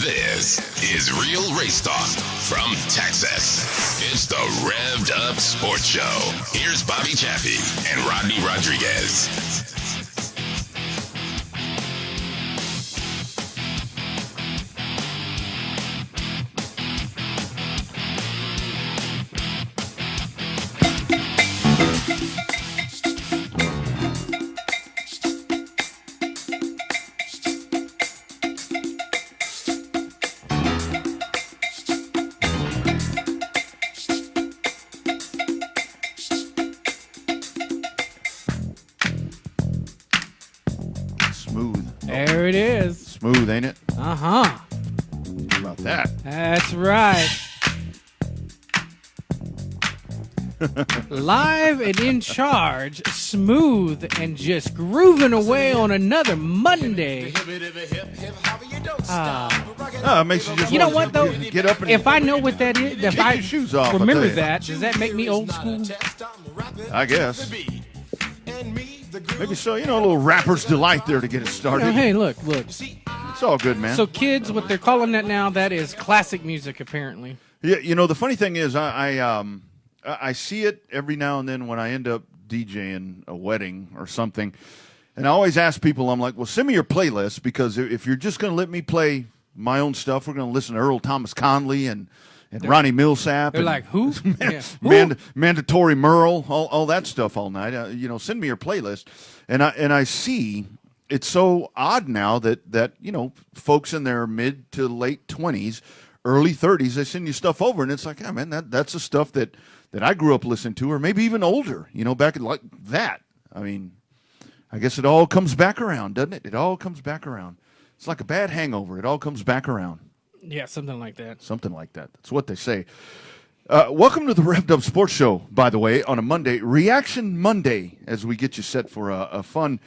This is Real Race Talk from Texas. It's the Revved Up Sports Show. Here's Bobby Chaffee and Rodney Rodriguez. There it is. Smooth, ain't it? Uh-huh. How about that? That's right. Live and in charge, smooth and just grooving away on another Monday. It makes you just You know what, though? Get up and If I know what that is, if take I your shoes off, remember I'll tell you. that, does that make me old school? I guess. Maybe so. You know, a little rapper's delight there to get it started. Hey, look. It's all good, man. So kids, what they're calling that now, that is classic music, apparently. Yeah, you know, the funny thing is I see it every now and then when I end up DJing a wedding or something. And I always ask people, I'm like, well, send me your playlist, because if you're just going to let me play my own stuff, we're going to listen to Earl Thomas Conley and Ronnie Millsap. They're like, who? Mandatory Merle, all that stuff all night. Send me your playlist. And I see it's so odd now that folks in their mid to late 20s, early 30s, they send you stuff over, and it's like, yeah, man, that's the stuff that I grew up listening to, or maybe even older, back in like that. I mean, I guess it all comes back around, doesn't it? It all comes back around. It's like a bad hangover. It all comes back around. Yeah, something like that. Something like that. That's what they say. Welcome to the Revved Up Sports Show, by the way, on a Monday. Reaction Monday, as we get you set for a fun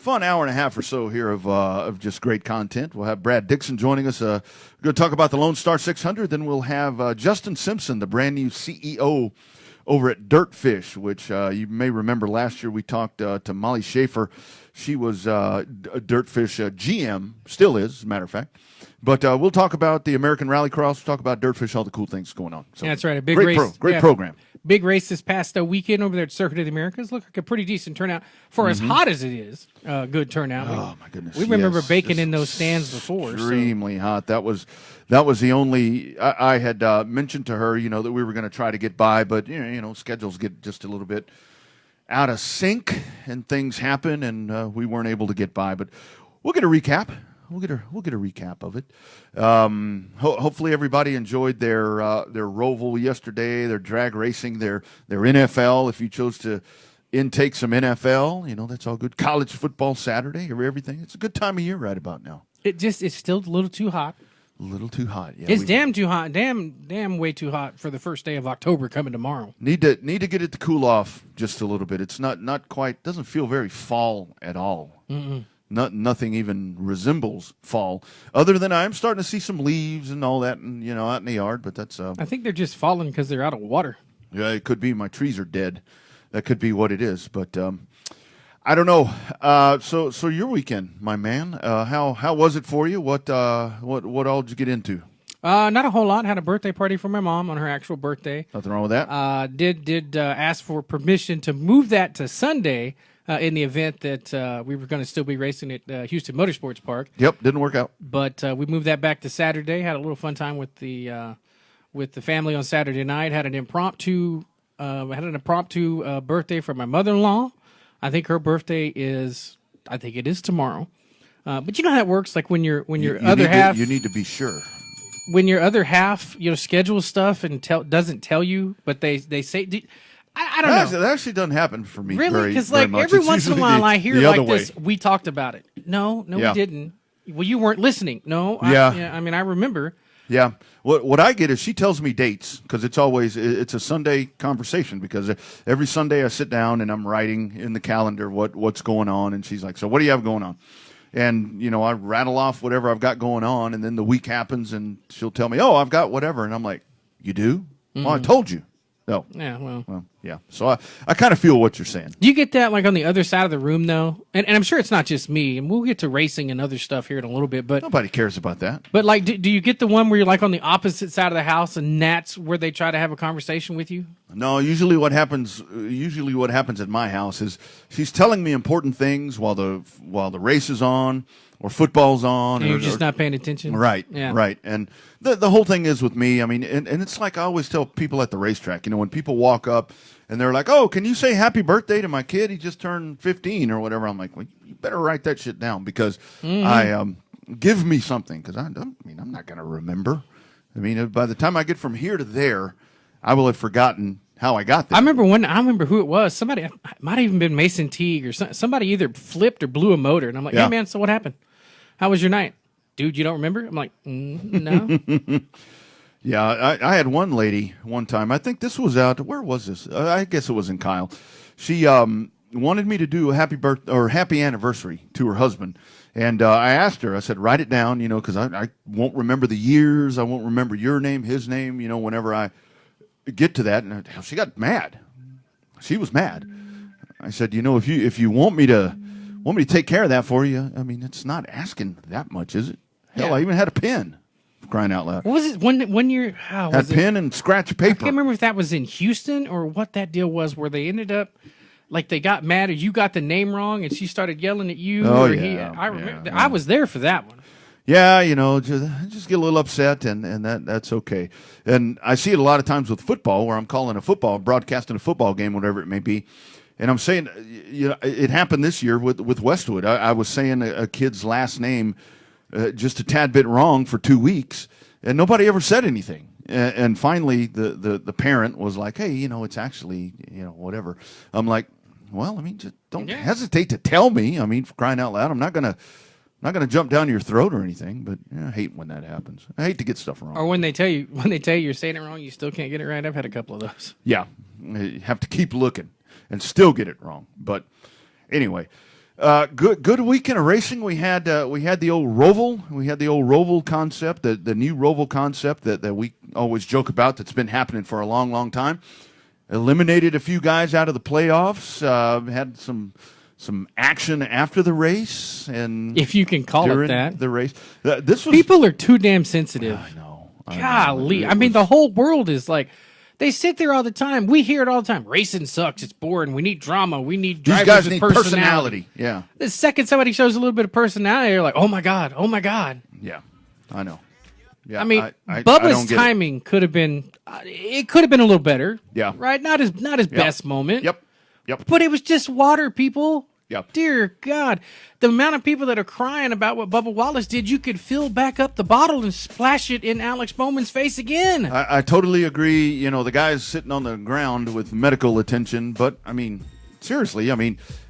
hour and a half or so here of just great content. We'll have Brad Dixon joining us. We're going to talk about the Lone Star 600. Then we'll have Justin Simpson, the brand new CEO over at DIrtFish, which you may remember last year we talked to Molly Schaefer. She was a DIrtFish GM, still is, as a matter of fact. But we'll talk about the American Rallycross. We'll talk about DIrtFish, all the cool things going on. So, that's right. A big great race. Great program. Big race this past weekend over there at Circuit of the Americas. Looked like a pretty decent turnout for as hot as it is. Good turnout. Oh, my goodness. We remember yes. baking Just in those stands before. Extremely hot. That was the only I had mentioned to her, that we were going to try to get by, but schedules get just a little bit out of sync and things happen, and we weren't able to get by. But we'll get a recap. We'll get a recap of it. Hopefully everybody enjoyed their Roval yesterday, their drag racing, their NFL. If you chose to intake some NFL, that's all good. College football Saturday, everything. It's a good time of year right about now. It's still a little too hot. A little too hot. Yeah, it's damn too hot. Damn way too hot for the first day of October coming tomorrow. Need to get it to cool off just a little bit. It's not quite. Doesn't feel very fall at all. Nothing even resembles fall, other than I'm starting to see some leaves and all that, and out in the yard. But that's. I think they're just falling because they're out of water. Yeah, it could be. My trees are dead. That could be what it is. But I don't know. So your weekend, my man. How was it for you? What all did you get into? Not a whole lot. Had a birthday party for my mom on her actual birthday. Nothing wrong with that. Did ask for permission to move that to Sunday. In the event that we were going to still be racing at Houston Motorsports Park. Yep, didn't work out. But we moved that back to Saturday. Had a little fun time with the family on Saturday night. Had an impromptu birthday for my mother-in-law. I think her birthday is tomorrow. But you know how it works. Like when your other half, you need to be sure. When your other half, schedules stuff and doesn't tell you, but they say. I don't know. That actually doesn't happen for me. Really? Because very much. Every It's once in a usually while I hear the like other way. this. We talked about it. No, we didn't. Well, you weren't listening. No. Yeah. I mean, I remember. Yeah. What I get is she tells me dates, because it's a Sunday conversation, because every Sunday I sit down and I'm writing in the calendar what's going on, and she's like, so what do you have going on? And, I rattle off whatever I've got going on, and then the week happens and she'll tell me, oh, I've got whatever. And I'm like, you do? Well, I told you. No. Yeah, well. Yeah. So I kind of feel what you're saying. Do you get that like on the other side of the room though? And I'm sure it's not just me. And we'll get to racing and other stuff here in a little bit. But Nobody cares about that. But like, do you get the one where you're like on the opposite side of the house, and that's where they try to have a conversation with you? No, usually what happens at my house is she's telling me important things while the race is on or football's on. And you're just not paying attention. Right. Yeah. Right. And the whole thing is with me, I mean, and it's like I always tell people at the racetrack, when people walk up and they're like, "Oh, can you say happy birthday to my kid? He just turned 15 or whatever." I'm like, "Well, you better write that shit down because give me something because I'm not going to remember. I mean, by the time I get from here to there, I will have forgotten how I got there." I remember who it was. Somebody, it might have even been Mason Teague or somebody either flipped or blew a motor. And I'm like, "Hey, man, so what happened? How was your night?" "Dude, you don't remember?" I'm like, "No." Yeah, I had one lady one time. I think this was out. Where was this? I guess it was in Kyle. She wanted me to do a happy birthday or happy anniversary to her husband, and I asked her. I said, "Write it down, because I won't remember the years. I won't remember your name, his name. Whenever I get to that." And she got mad. She was mad. I said, if you want me to take care of that for you, I mean, it's not asking that much, is it? Hell, Yeah. I even had a pen. Crying out loud. What was it? One year, how Had was it? pen and scratch paper. I can't remember if that was in Houston or what that deal was, where they ended up like they got mad or you got the name wrong and she started yelling at you. Oh, or yeah. I remember. Yeah. I was there for that one. Yeah, just get a little upset, and that's okay. And I see it a lot of times with football, where I'm broadcasting a football game, whatever it may be, and I'm saying, it happened this year with Westwood. I was saying a kid's last name just a tad bit wrong for 2 weeks, and nobody ever said anything. And finally, the parent was like, "Hey, it's actually, whatever." I'm like, "Well, I mean, just don't hesitate to tell me. I mean, for crying out loud, I'm not gonna jump down your throat or anything." But I hate when that happens. I hate to get stuff wrong. Or when they tell you you're saying it wrong, you still can't get it right. I've had a couple of those. Yeah, you have to keep looking and still get it wrong. But anyway. Good weekend of racing. We had the old Roval. We had the old Roval concept, the new Roval concept that we always joke about. That's been happening for a long, long time. Eliminated a few guys out of the playoffs. Had some action after the race, and If you can call it during that. the race. This was People are too damn sensitive. I know. Golly. I mean, the whole world is like, they sit there all the time. We hear it all the time. Racing sucks. It's boring. We need drama. We need These drivers guys with need personality. Yeah. The second somebody shows a little bit of personality, you're like, oh my God. Yeah. I know. Yeah. I mean, I Bubba's don't get it. timing could have been, it could have been a little better. Yeah. Right? Not his best moment. Yep. But it was just water, people. Yep. Dear God. The amount of people that are crying about what Bubba Wallace did, you could fill back up the bottle and splash it in Alex Bowman's face again. I totally agree. The guy's sitting on the ground with medical attention, but I mean, seriously,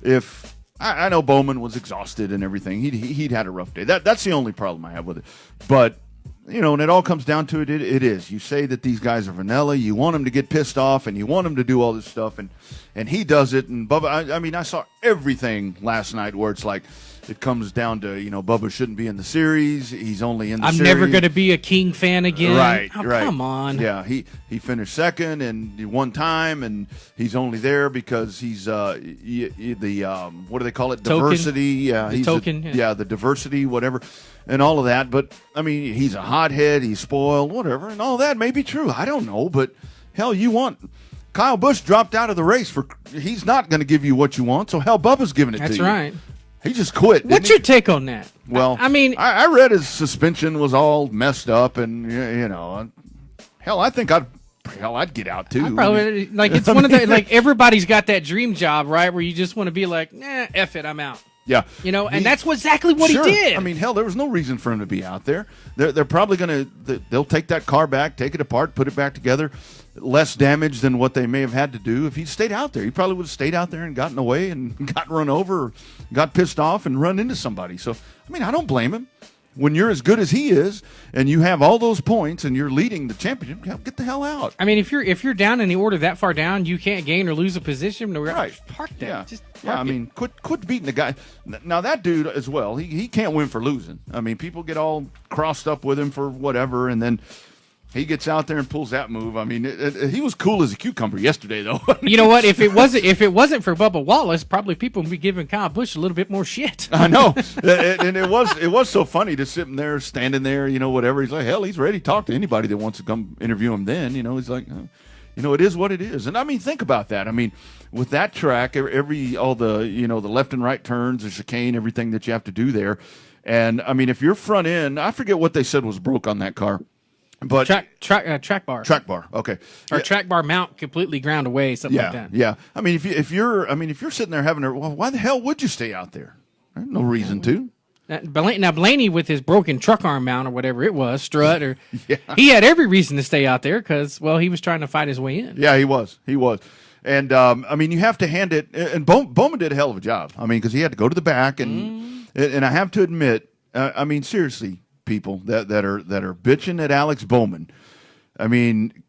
if I know Bowman was exhausted and everything, he'd had a rough day. That's the only problem I have with it. But when it all comes down to it, it is. You say that these guys are vanilla. You want them to get pissed off, and you want them to do all this stuff, and he does it. And Bubba, I mean, I saw everything last night where it's like it comes down to Bubba shouldn't be in the series. He's only in the series. I'm never going to be a King fan again. Right, Oh, right. come on. Yeah, he finished second and one time, and he's only there because he's what do they call it? Token. Diversity. Yeah, The he's token, yeah. the diversity, whatever, and all of that. But I mean, he's a hothead. He's spoiled, whatever, and all that may be true. I don't know, but hell, Kyle Busch dropped out of the race he's not going to give you what you want. So hell, Bubba's giving it to you. That's right. He just quit. What's your take on that? Well, I mean, I read his suspension was all messed up, and hell, I think I'd get out too. I probably like it's one of the like everybody's got that dream job, right? Where you just want to be like, nah, F it, I'm out. Yeah, And that's exactly what sure. he did. I mean, hell, there was no reason for him to be out there. They're probably they'll take that car back, take it apart, put it back together. Less damage than what they may have had to do if he stayed out there. He probably would have stayed out there and gotten away and got run over, or got pissed off and run into somebody. So, I mean, I don't blame him. When you're as good as he is and you have all those points and you're leading the championship, get the hell out. I mean, if you're down in the order that far down, you can't gain or lose a position. No, Right. Park that. Yeah. Just I park it. mean, quit beating the guy. Now, that dude as well, he can't win for losing. I mean, people get all crossed up with him for whatever, and then He gets out there and pulls that move. I mean, he was cool as a cucumber yesterday, though. You know what? If it wasn't for Bubba Wallace, probably people would be giving Kyle Busch a little bit more shit. I know, and it was so funny to sit there, standing there, whatever. He's like, hell, he's ready to talk to anybody that wants to come interview him. Then, he's like, it is what it is. And I mean, think about that. I mean, with that track, all the the left and right turns, the chicane, everything that you have to do there, and I mean, if your front end, I forget what they said was broke on that car. But track bar. Track bar, okay. Or track bar mount completely ground away, something like that. Yeah. I mean, if you're sitting there why the hell would you stay out there? There's no reason to. Now Blaney with his broken truck arm mount or whatever it was, strut, or he had every reason to stay out there because he was trying to fight his way in. Yeah, he was, and I mean, you have to hand it. And Bowman did a hell of a job. I mean, because he had to go to the back, and I have to admit, I mean, seriously. People that are bitching at Alex Bowman. I mean,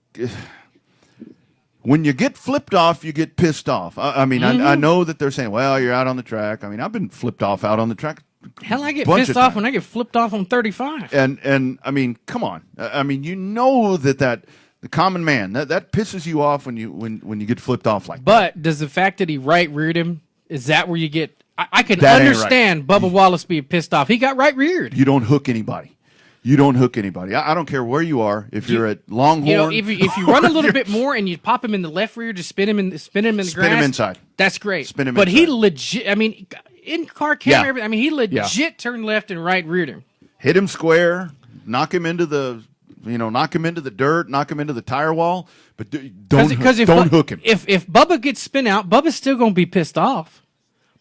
when you get flipped off, you get pissed off. I mean, I know that they're saying, well, you're out on the track. I mean, I've been flipped off out on the track. Hell, I get pissed off when I get flipped off on 35. And I mean, come on. I mean, that the common man that pisses you off when you get flipped off like that. But does the fact that he right reared him, is that where you get? I can understand Bubba Wallace being pissed off. He got right reared. You don't hook anybody. I don't care where you are. If you're at Longhorn, if you run a little bit more and you pop him in the left rear, just spin him in the grass. Spin him inside. That's great. Spin him but inside. He legit. I mean, in car camera, everything. I mean, he legit turned left and right reared him. Hit him square. Knock him into the dirt. Knock him into the tire wall. But don't hook him. If Bubba gets spin out, Bubba's still going to be pissed off.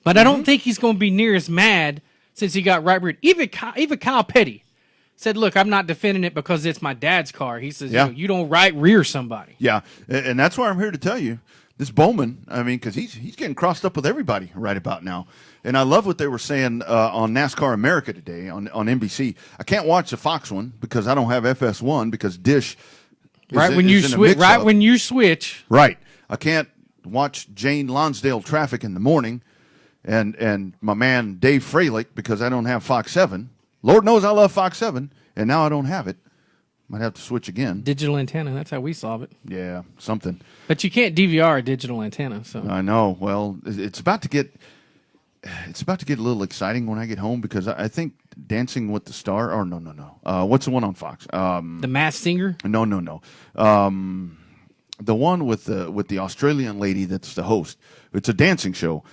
But I don't think he's going to be near as mad since he got right reared. Even Kyle Petty said, look, I'm not defending it because it's my dad's car. He says, you don't right rear somebody. Yeah, and that's why I'm here to tell you, this Bowman, I mean, because he's getting crossed up with everybody right about now. And I love what they were saying on NASCAR America today on NBC. I can't watch the Fox one because I don't have FS1 because Dish when you switch. Right. I can't watch Jane Lonsdale Traffic in the morning. And my man Dave Freilich, because I don't have Fox 7. Lord knows I love Fox 7, and now I don't have it. Might have to switch again. Digital antenna, that's how we solve it. Yeah, something. But you can't DVR a digital antenna. So I know. Well, it's about to get a little exciting when I get home because I think Dancing with the Star. Or no. What's the one on Fox? The Masked Singer. No. The one with the Australian lady that's the host. It's a dancing show.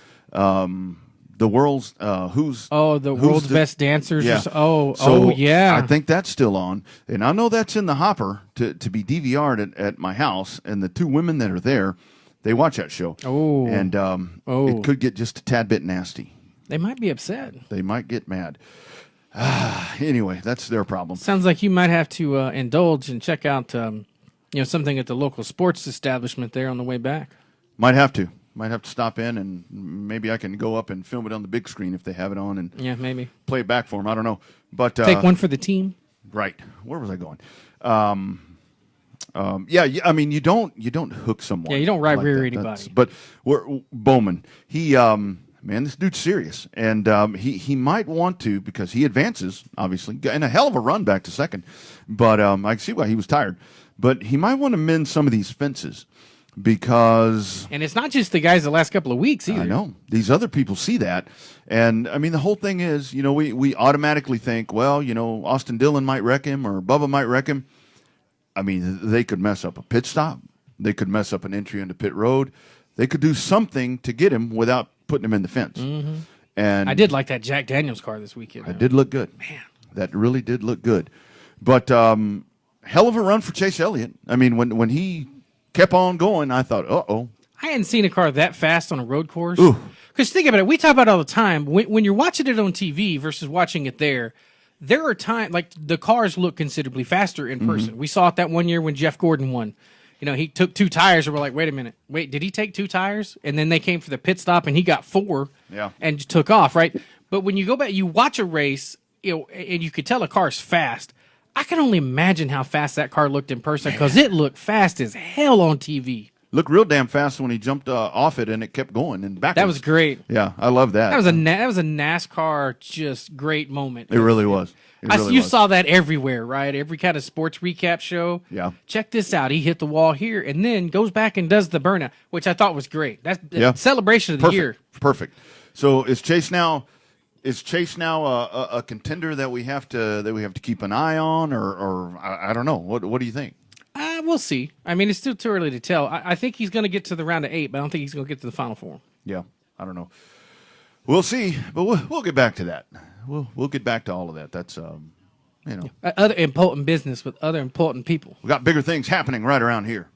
The world's world's best dancers. Yeah. Yeah. I think that's still on, and I know that's in the hopper to be DVR'd at my house. And the two women that are there, they watch that show. Oh, and it could get just a tad bit nasty. They might be upset. They might get mad. Anyway, that's their problem. Sounds like you might have to indulge and check out something at the local sports establishment there on the way back. Might have to stop in, and maybe I can go up and film it on the big screen if they have it on, and maybe play it back for them. I don't know, but take one for the team. Right? Where was I going? I mean, you don't hook someone. Yeah, you don't right like rear that. anybody. But Bowman, he man, this dude's serious, and he might want to because he advances obviously, and a hell of a run back to second. But I can see why he was tired. But he might want to mend some of these fences. Because it's not just the guys the last couple of weeks either. I know these other people see that, and I mean the whole thing is we automatically think, well, Austin Dillon might wreck him or Bubba might wreck him. I mean they could mess up a pit stop, they could mess up an entry into pit road, they could do something to get him without putting him in the fence. Mm-hmm. And I did like that Jack Daniels car this weekend. It did look good, man. That really did look good, but hell of a run for Chase Elliott. I mean when he kept on going, I thought, uh-oh. I hadn't seen a car that fast on a road course. Ooh. Because think about it, we talk about it all the time. When you're watching it on TV versus watching it there are times, like, the cars look considerably faster in person. We saw it that one year when Jeff Gordon won. He took 2 tires, and we're like, wait a minute. Wait, did he take 2 tires? And then they came for the pit stop, and he got 4 and took off, right? But when you go back, you watch a race, and you could tell a car's fast. I can only imagine how fast that car looked in person because it looked fast as hell on TV. Looked real damn fast when he jumped off it and it kept going and backwards. That was great. Yeah, I love that. That was a NASCAR just great moment. It really was. You saw that everywhere, right? Every kind of sports recap show. Yeah. Check this out. He hit the wall here and then goes back and does the burnout, which I thought was great. That's celebration of the year. Perfect. So is Chase now a contender that we have to keep an eye on, or I don't know. What do you think? We'll see. I mean, it's still too early to tell. I think he's going to get to the round of 8, but I don't think he's going to get to the Final Four. Yeah, I don't know. We'll see, but we'll get back to that. We'll get back to all of that. That's other important business with other important people. We got bigger things happening right around here.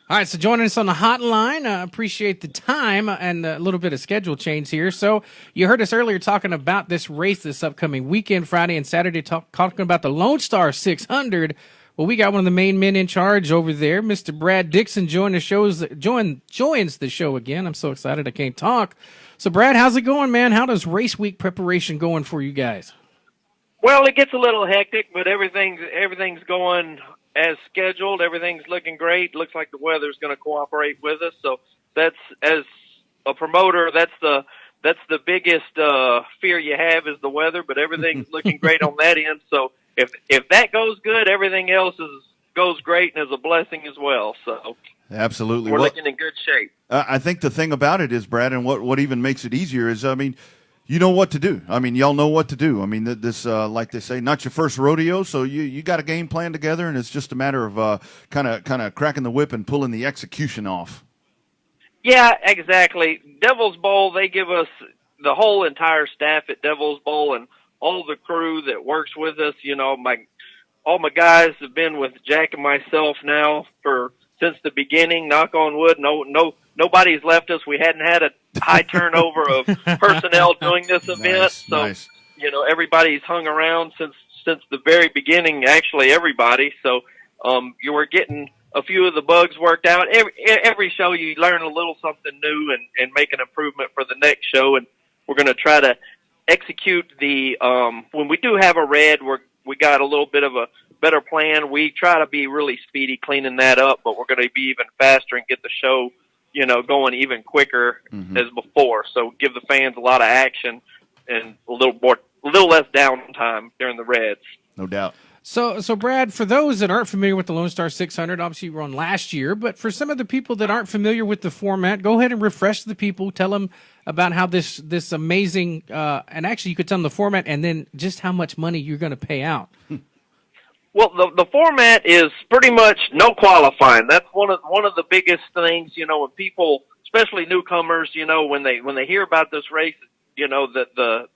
All right, so joining us on the hotline, appreciate the time and a little bit of schedule change here. So you heard us earlier talking about this race this upcoming weekend, Friday and Saturday, talking about the Lone Star 600. Well, we got one of the main men in charge over there, Mr. Brad Dixon, joins the show again. I'm so excited I can't talk. So, Brad, how's it going, man? How does race week preparation going for you guys? Well, it gets a little hectic, but everything's going as scheduled. Everything's looking great. Looks like the weather's going to cooperate with us. So that's, as a promoter, that's the biggest fear you have is the weather, but everything's looking great on that end. So if that goes good, everything else goes great and is a blessing as well. So absolutely, we're looking in good shape. I think the thing about it is, Brad, and what even makes it easier is, I mean, you know what to do. I mean, y'all know what to do. I mean, this, like they say, not your first rodeo, so you got a game plan together, and it's just a matter of kind of cracking the whip and pulling the execution off. Yeah, exactly. Devil's Bowl, they give us the whole entire staff at Devil's Bowl and all the crew that works with us. You know, all my guys have been with Jack and myself now since the beginning. Knock on wood, nobody's left us. We hadn't had a high turnover of personnel doing this event, Nice. You know, everybody's hung around since the very beginning. Actually, everybody. So you were getting a few of the bugs worked out. Every show you learn a little something new and make an improvement for the next show. And we're going to try to execute when we do have a red, we got a little bit of a better plan. We try to be really speedy cleaning that up, but we're going to be even faster and get the show, going even quicker as before. So give the fans a lot of action and a little less downtime during the Reds. No doubt. So Brad, for those that aren't familiar with the Lone Star 600, obviously you were on last year, but for some of the people that aren't familiar with the format, go ahead and refresh the people. Tell them about how this amazing, and actually you could tell them the format and then just how much money you're going to pay out. Well, the format is pretty much no qualifying. That's one of the biggest things, when people, especially newcomers, when they hear about this race, that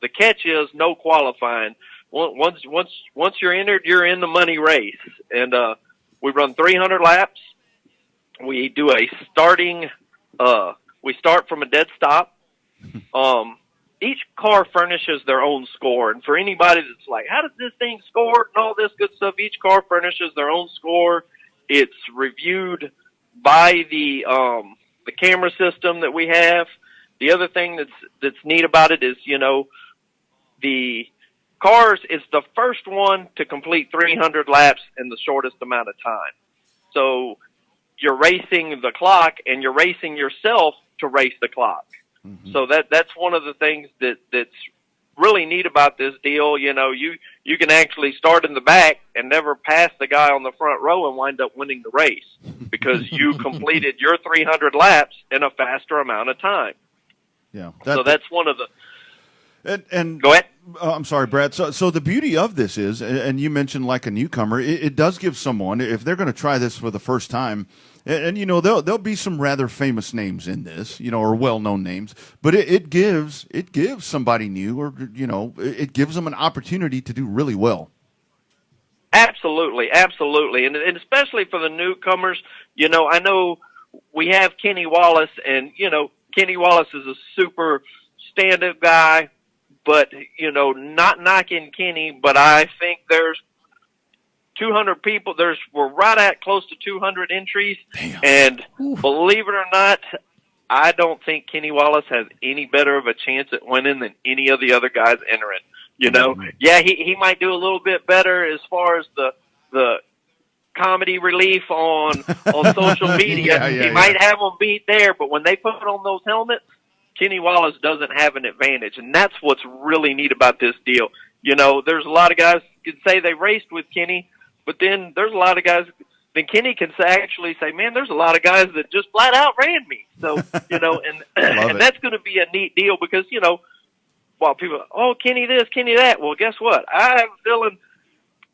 the catch is no qualifying. Once you're entered, you're in the money race. And we run 300 laps. We do we start from a dead stop. Each car furnishes their own score. And for anybody that's like, how does this thing score and all this good stuff, each car furnishes their own score. It's reviewed by the camera system that we have. The other thing that's neat about it is, the cars is the first one to complete 300 laps in the shortest amount of time. So you're racing the clock and you're racing yourself to race the clock. Mm-hmm. So that's one of the things that's really neat about this deal. You can actually start in the back and never pass the guy on the front row and wind up winning the race because you completed your 300 laps in a faster amount of time. Yeah. So that's one of the... And go ahead. I'm sorry, Brad. So the beauty of this is, and you mentioned like a newcomer, it does give someone, if they're going to try this for the first time, and there'll be some rather famous names in this, or well-known names, but it gives somebody new, or it gives them an opportunity to do really well. Absolutely, and especially for the newcomers. I know we have Kenny Wallace, and Kenny Wallace is a super stand-up guy. But, not knocking Kenny, but I think there's 200 people. We're right at close to 200 entries. Damn. And believe it or not, I don't think Kenny Wallace has any better of a chance at winning than any of the other guys entering. Yeah, he might do a little bit better as far as the comedy relief on social media. He might have them beat there, but when they put on those helmets, Kenny Wallace doesn't have an advantage, and that's what's really neat about this deal. You know, there's a lot of guys who can say they raced with Kenny, but then there's a lot of guys. Then Kenny can actually say, "Man, there's a lot of guys that just flat out ran me." So you know, and that's going to be a neat deal because you know, while people, oh, Kenny this, Kenny that. Well, guess what? I have a feeling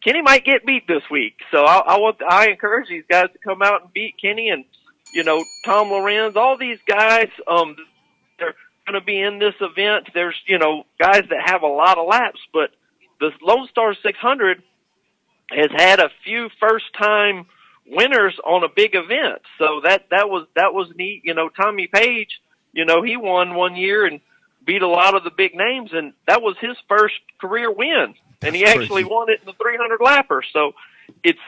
Kenny might get beat this week. So I encourage these guys to come out and beat Kenny and you know Tom Lorenz, all these guys. They're going to be in this event. There's, you know, guys that have a lot of laps, but the Lone Star 600 has had a few first-time winners on a big event. So that was neat. You know, Tommy Page, you know, he won one year and beat a lot of the big names, and that was his first career win. And he actually won it in the 300 lapper. So it's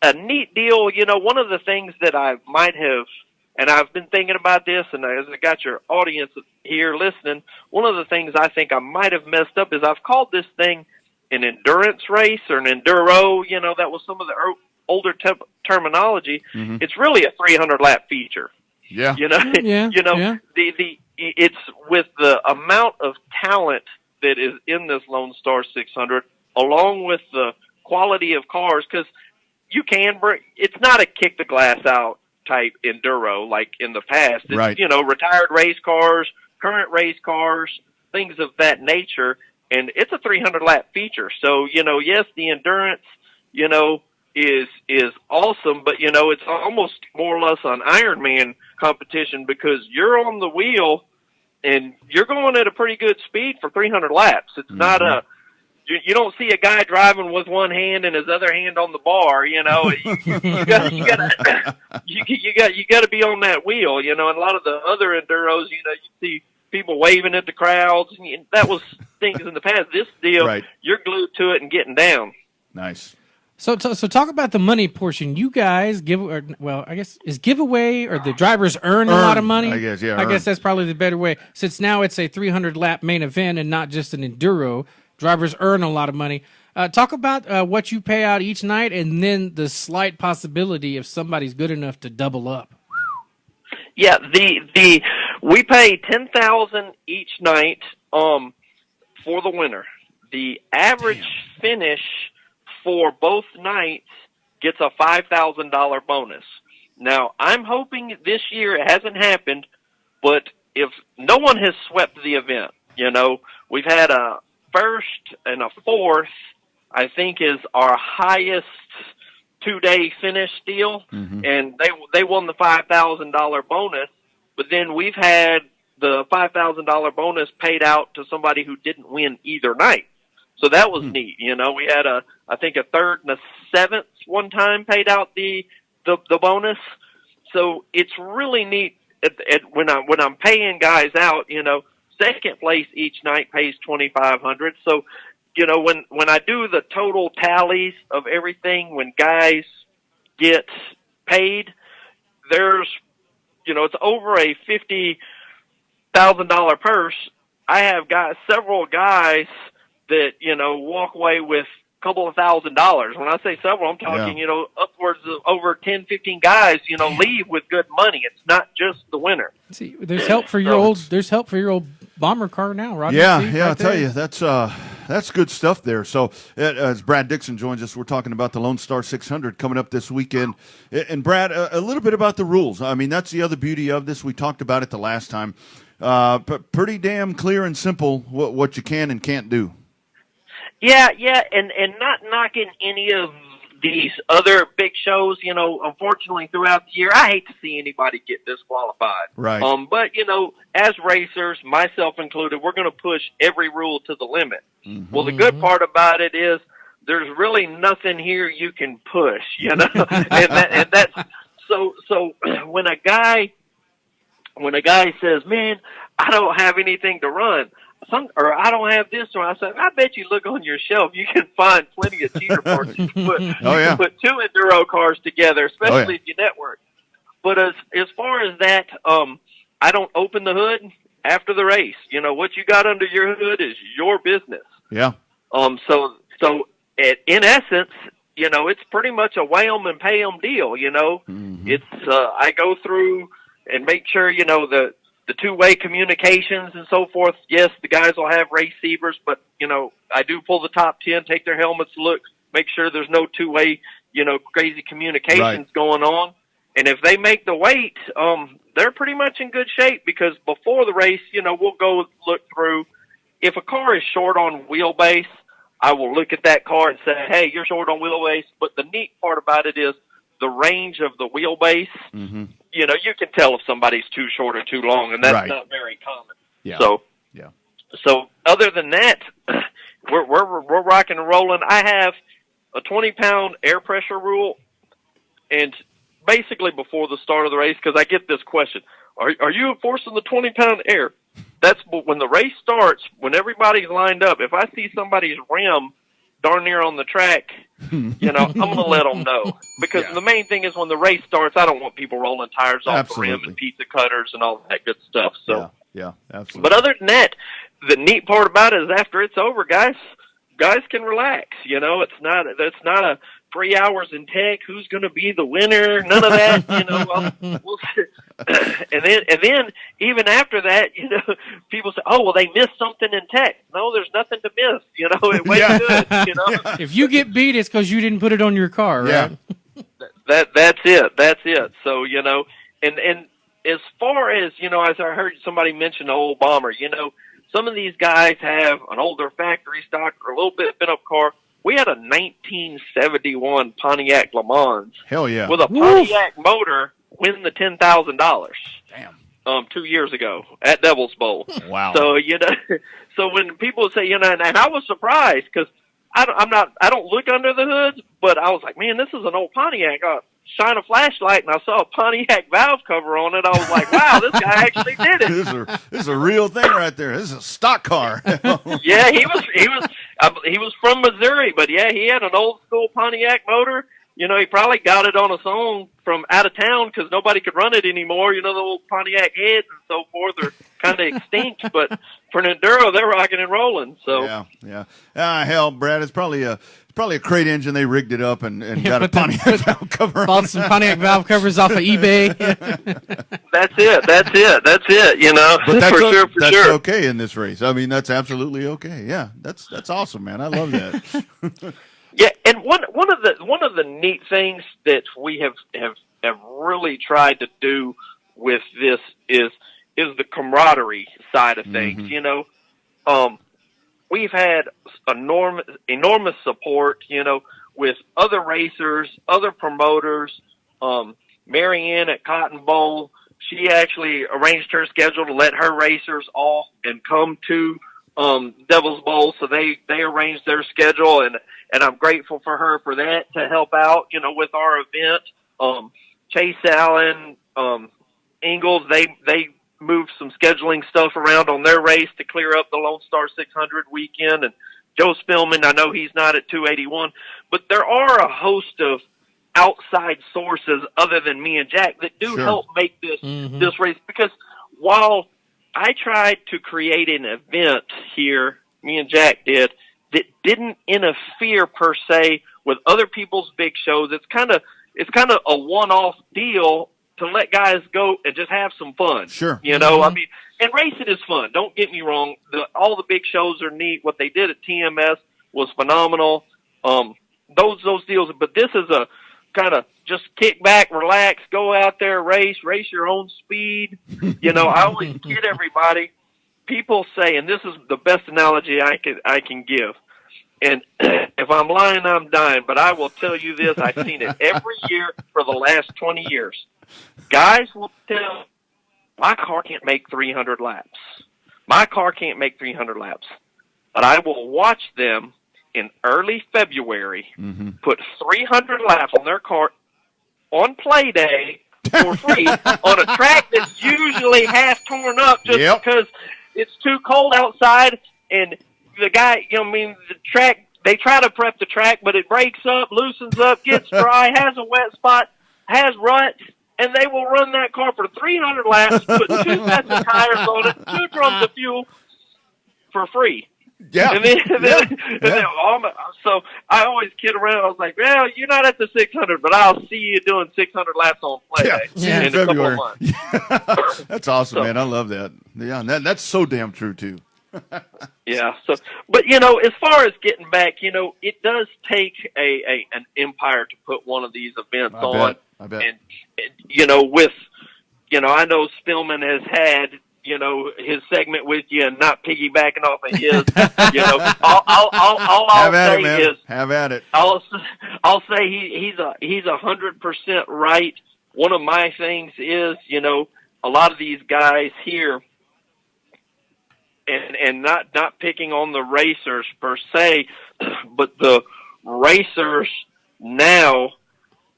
a neat deal. You know, one of the things that I might have, and I've been thinking about this, and as I got your audience here listening, one of the things I think I might have messed up is I've called this thing an endurance race or an enduro. You know, that was some of the older terminology. Mm-hmm. It's really a 300-lap feature. Yeah. You know, it's with the amount of talent that is in this Lone Star 600, along with the quality of cars, because you can bring. It's not a kick the glass out type enduro like in the past. It's, right. You know, retired race cars, current race cars, things of that nature, and it's a 300-lap feature. So, you know, yes, the endurance, you know, is awesome, but, you know, it's almost more or less an Ironman competition because you're on the wheel and you're going at a pretty good speed for 300 laps. It's not you don't see a guy driving with one hand and his other hand on the bar, you know. You got to be on that wheel, you know. And a lot of the other enduros, you know, you see people waving at the crowds. And that was things in the past. This deal, right. You're glued to it and getting down. Nice. So talk about the money portion. You guys I guess is giveaway or the drivers earn a lot of money. I guess, yeah. I guess that's probably the better way. Since now it's a 300-lap main event and not just an enduro, drivers earn a lot of money. Talk about what you pay out each night, and then the slight possibility if somebody's good enough to double up. Yeah, we pay $10,000 each night for the winner. The average finish for both nights gets a $5,000 bonus. Now, I'm hoping this year it hasn't happened, but if no one has swept the event, you know, we've had a first and a fourth, I think, is our highest two-day finish deal, and they won the $5,000 bonus, but then we've had the $5,000 bonus paid out to somebody who didn't win either night. So that was neat. You know, we had I think a third and a seventh one time paid out the bonus. So it's really neat when I'm paying guys out, you know, second place each night pays $2,500. So, you know, when I do the total tallies of everything, when guys get paid, there's, you know, it's over a $50,000 purse. I have several guys that, you know, walk away with a couple of $1,000. When I say several, I'm talking, you know, upwards of over 10, 15 guys, you know, leave with good money. It's not just the winner. See, there's help for your old bomber car now, Rodney. Yeah, right I'll tell you, that's good stuff there. So as Brad Dixon joins us, we're talking about the Lone Star 600 coming up this weekend. And Brad, a little bit about the rules. I mean, that's the other beauty of this. We talked about it the last time. But pretty damn clear and simple what you can and can't do. Yeah, and not knocking any of these other big shows, you know, unfortunately throughout the year, I hate to see anybody get disqualified. Right. But, you know, as racers, myself included, we're going to push every rule to the limit. Well, the good part about it is there's really nothing here you can push, you know, and that's so when a guy says, man, I don't have anything to run, or I don't have this, or I say, I bet you look on your shelf, you can find plenty of cheater parts. You can put two enduro cars together, especially if you network. But as far as that, I don't open the hood after the race. You know, what you got under your hood is your business. Yeah. So in essence, it's pretty much a weigh 'em and pay 'em deal. It's I go through and make sure the two-way communications and so forth. Yes, the guys will have receivers, but I do pull the top 10, take their helmets, look, make sure there's no two-way crazy communications going on. And if they make the weight, they're pretty much in good shape, because before the race, we'll go look through. If a car is short on wheelbase, I will look at that car and say, hey, you're short on wheelbase. But the neat part about it is the range of the wheelbase. Mm-hmm. You can tell if somebody's too short or too long, and that's not very common. Yeah. So other than that, we're rocking and rolling. I have a 20-pound air pressure rule, and basically before the start of the race, because I get this question, are you enforcing the 20-pound air? That's when the race starts, when everybody's lined up. If I see somebody's rim darn near on the track, I'm going to let them know. Because the main thing is when the race starts, I don't want people rolling tires off the rim and pizza cutters and all that good stuff. So, yeah, absolutely. But other than that, the neat part about it is after it's over, guys can relax. It's not a 3 hours in tech. Who's going to be the winner? None of that. We'll and then even after that, people say, "Oh, well, they missed something in tech." No, there's nothing to miss. It way good. If you get beat, it's because you didn't put it on your car, right? Yeah. That's it. So and as far as as I heard somebody mention the old bomber, some of these guys have an older factory stock or a little bit bent up car. We had a 1971 Pontiac Le Mans. Hell yeah. With a Pontiac motor win the $10,000. Damn. 2 years ago at Devil's Bowl. Wow. So, so when people say, and I was surprised because I don't look under the hood, but I was like, man, this is an old Pontiac. Shine a flashlight, and I saw a Pontiac valve cover on it. I was like, wow, this guy actually did it. This is a real thing right there. This is a stock car. Yeah, he was from Missouri, but yeah, he had an old school Pontiac motor. He probably got it on his own from out of town because nobody could run it anymore. The old Pontiac heads and so forth are kind of extinct, but for an enduro, they're rocking and rolling. So yeah. Hell, Brad, it's probably a crate engine. They rigged it up and got a Pontiac valve cover. Bought some Pontiac valve covers off of eBay. That's it. But that's sure. okay in this race. I mean, that's absolutely okay. Yeah, that's awesome, man. I love that. Yeah, and one of the neat things that we have really tried to do with this is the camaraderie side of things. Mm-hmm. We've had enormous support, with other racers, other promoters. Marianne at Cotton Bowl, she actually arranged her schedule to let her racers off and come to Devil's Bowl, so they arranged their schedule, and I'm grateful for her for that to help out, with our event. Chase Allen, Ingalls, they moved some scheduling stuff around on their race to clear up the Lone Star 600 weekend, and Joe Spillman, I know he's not at 281, but there are a host of outside sources other than me and Jack that do help make this race, because while I tried to create an event here, me and Jack did, that didn't interfere per se with other people's big shows. It's kind of a one-off deal to let guys go and just have some fun. Sure. I mean, and racing is fun. Don't get me wrong. All the big shows are neat. What they did at TMS was phenomenal. Those deals, but this is a kind of just kick back, relax, go out there, race your own speed. I always kid everybody. People say, and this is the best analogy I can give, and if I'm lying, I'm dying, but I will tell you this, I've seen it every year for the last 20 years. Guys will tell, my car can't make 300 laps. My car can't make 300 laps. But I will watch them in early February put 300 laps on their car on play day for free on a track that's usually half torn up just because it's too cold outside, and the guy, the track, they try to prep the track, but it breaks up, loosens up, gets dry, has a wet spot, has ruts, and they will run that car for 300 laps, put 2 sets of tires on it, 2 drums of fuel for free. Yeah. So I always kid around. I was like, well, you're not at the 600, but I'll see you doing 600 laps on play day in February. a couple of months. That's awesome, man. I love that. Yeah, and that's so damn true, too. Yeah. So, but as far as getting back, it does take an empire to put one of these events on. I bet. And I know Spillman has had, his segment with you and not piggybacking off of his. I'll say is have at it. I'll say he's 100% right. One of my things is, a lot of these guys here, and not picking on the racers per se, but the racers now,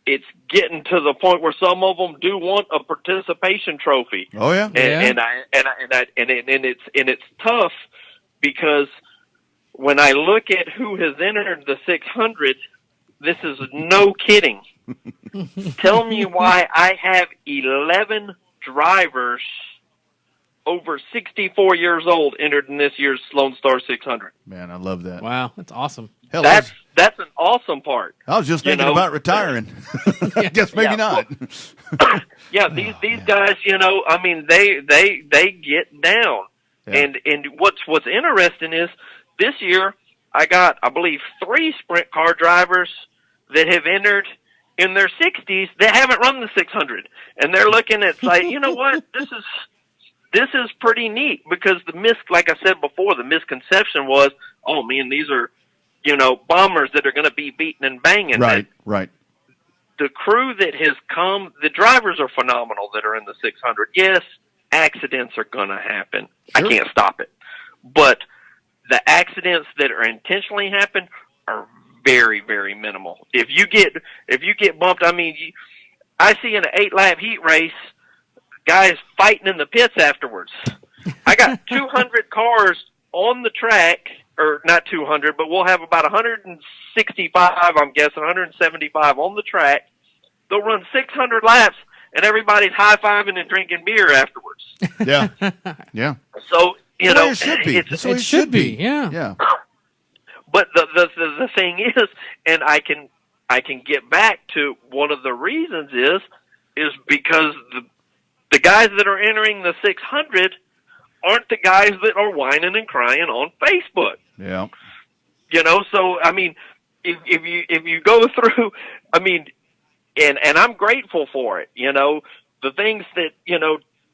it's getting to the point where some of them do want a participation trophy. Oh yeah, and it's tough because when I look at who has entered the 600, this is no kidding. Tell me why I have 11 drivers over 64 years old entered in this year's Lone Star 600. Man, I love that. Wow, that's awesome. Hell, that's an awesome part. I was just thinking about retiring. I guess maybe not. These guys, they get down. Yeah. And what's interesting is this year I got, I believe, 3 sprint car drivers that have entered in their 60s that haven't run the 600, and they're looking at like, you know what, this is pretty neat because like I said before, the misconception was, oh man, these are, bombers that are going to be beating and banging. Right. The crew that has come, the drivers are phenomenal that are in the 600. Yes, accidents are going to happen. Sure. I can't stop it. But the accidents that are intentionally happen are very, very minimal. If you get bumped, I see in an 8-lap heat race, guys fighting in the pits afterwards. I got 200 cars on the track, or not 200, but we'll have about 165, I'm guessing, 175 on the track. They'll run 600 laps, and everybody's high-fiving and drinking beer afterwards. Yeah. So, it should be. It should be. Yeah. But the thing is, and I can get back to one of the reasons is because the guys that are entering the 600 aren't the guys that are whining and crying on Facebook. Yeah. So if you go through, and I'm grateful for it. The things that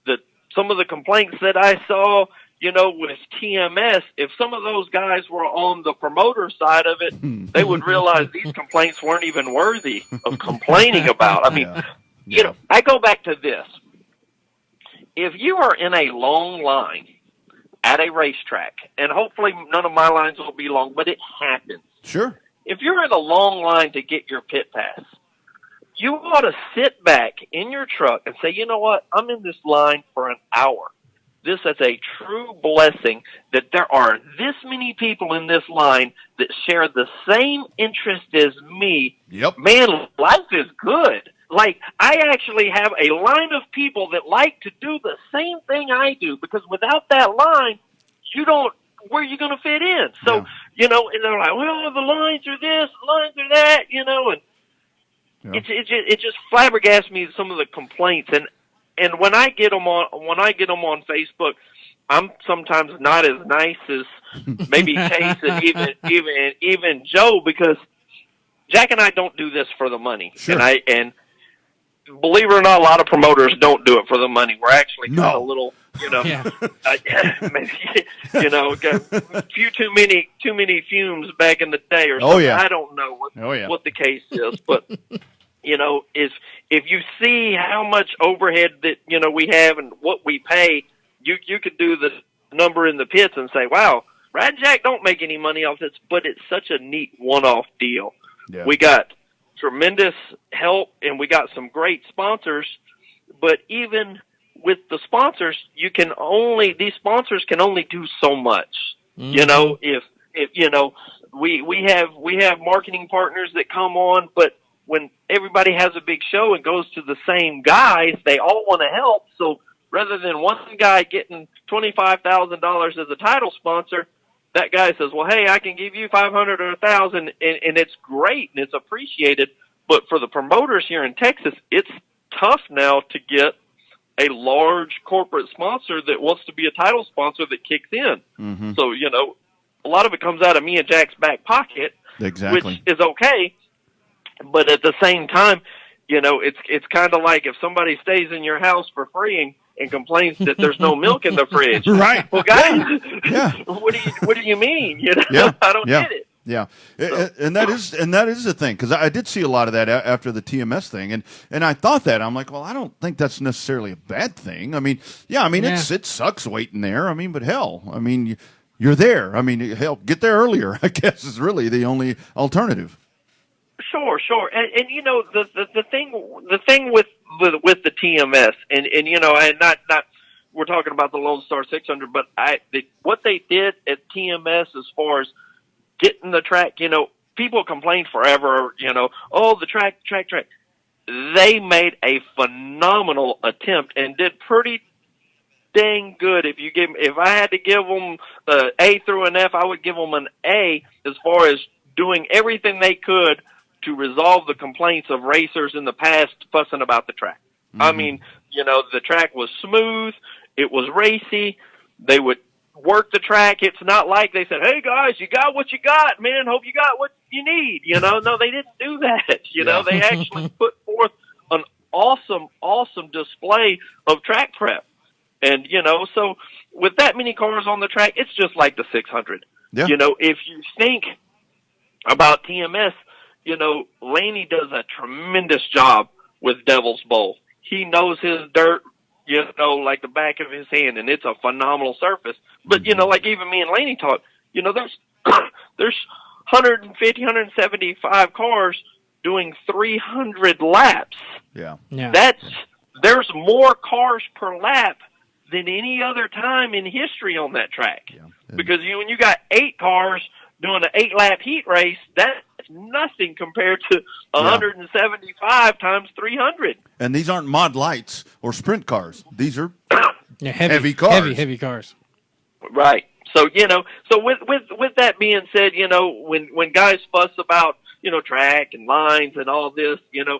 that some of the complaints that I saw, with TMS, if some of those guys were on the promoter side of it, they would realize these complaints weren't even worthy of complaining about. I go back to this. If you are in a long line at a racetrack, and hopefully none of my lines will be long, but it happens. Sure. If you're in a long line to get your pit pass, you ought to sit back in your truck and say, you know what, I'm in this line for an hour. This is a true blessing that there are this many people in this line that share the same interest as me. Yep. Man, life is good. Like, I actually have a line of people that like to do the same thing I do, because without that line, where are you going to fit in? So, and they're like, well, the lines are this, the lines are that, and it just flabbergasts me, some of the complaints. And when I get them on Facebook, I'm sometimes not as nice as maybe Chase and even Joe, because Jack and I don't do this for the money. Sure. And believe it or not, a lot of promoters don't do it for the money. We're actually kind of a little, maybe, few too many fumes back in the day or something. I don't know what the case is, but if you see how much overhead that we have and what we pay, you could do the number in the pits and say, wow, Brad and Jack don't make any money off this, but it's such a neat one-off deal. Yeah. We got tremendous help, and we got some great sponsors, but even with the sponsors, these sponsors can only do so much. Mm-hmm. If we have marketing partners that come on, but when everybody has a big show and goes to the same guys, they all want to help. So rather than one guy getting $25,000 as a title sponsor, that guy says, well, hey, I can give you 500 or 1,000, and it's great and it's appreciated. But for the promoters here in Texas, it's tough now to get a large corporate sponsor that wants to be a title sponsor that kicks in. Mm-hmm. So, you know, a lot of it comes out of me and Jack's back pocket, Exactly. which is okay. But at the same time, you know, it's kind of like if somebody stays in your house for free and complains that there's no milk in the fridge. Right. Well, guys, Yeah. what do you mean? You know, Yeah. I don't Yeah. get it. Yeah, and that is the thing, because I did see a lot of that after the TMS thing, and I thought that I'm like, well, I don't think that's necessarily a bad thing. I mean, it sucks waiting there. I mean, but hell, I mean, you're there. I mean, hell, get there earlier. I guess is really the only alternative. Sure. And you know, the thing with the TMS, and you know, and not we're talking about the Lone Star 600, but what they did at TMS as far as getting the track, you know, people complained forever, you know, oh, the track. They made a phenomenal attempt and did pretty dang good. If I had to give them the A through an F, I would give them an A as far as doing everything they could to resolve the complaints of racers in the past fussing about the track. Mm-hmm. I mean, you know, the track was smooth. It was racy. They would work the track. It's not like they said, hey, guys, you got what you got, man. Hope you got what you need. You know, no, they didn't do that. You know, they actually put forth an awesome display of track prep. And, you know, so with that many cars on the track, it's just like the 600. Yeah. You know, if you think about TMS, you know, Laney does a tremendous job with Devil's Bowl. He knows his dirt, you know, like the back of his hand, and it's a phenomenal surface. But, you know, like even me and Laney talked, you know, there's 150, 175 cars doing 300 laps. Yeah. There's more cars per lap than any other time in history on that track. Yeah. Because when you got 8 cars doing an 8-lap heat race, that's nothing compared to 175 times 300. And these aren't mod lights or sprint cars. These are heavy cars. Heavy cars. Right. So, you know, with that being said, you know, when guys fuss about, you know, track and lines and all this, you know,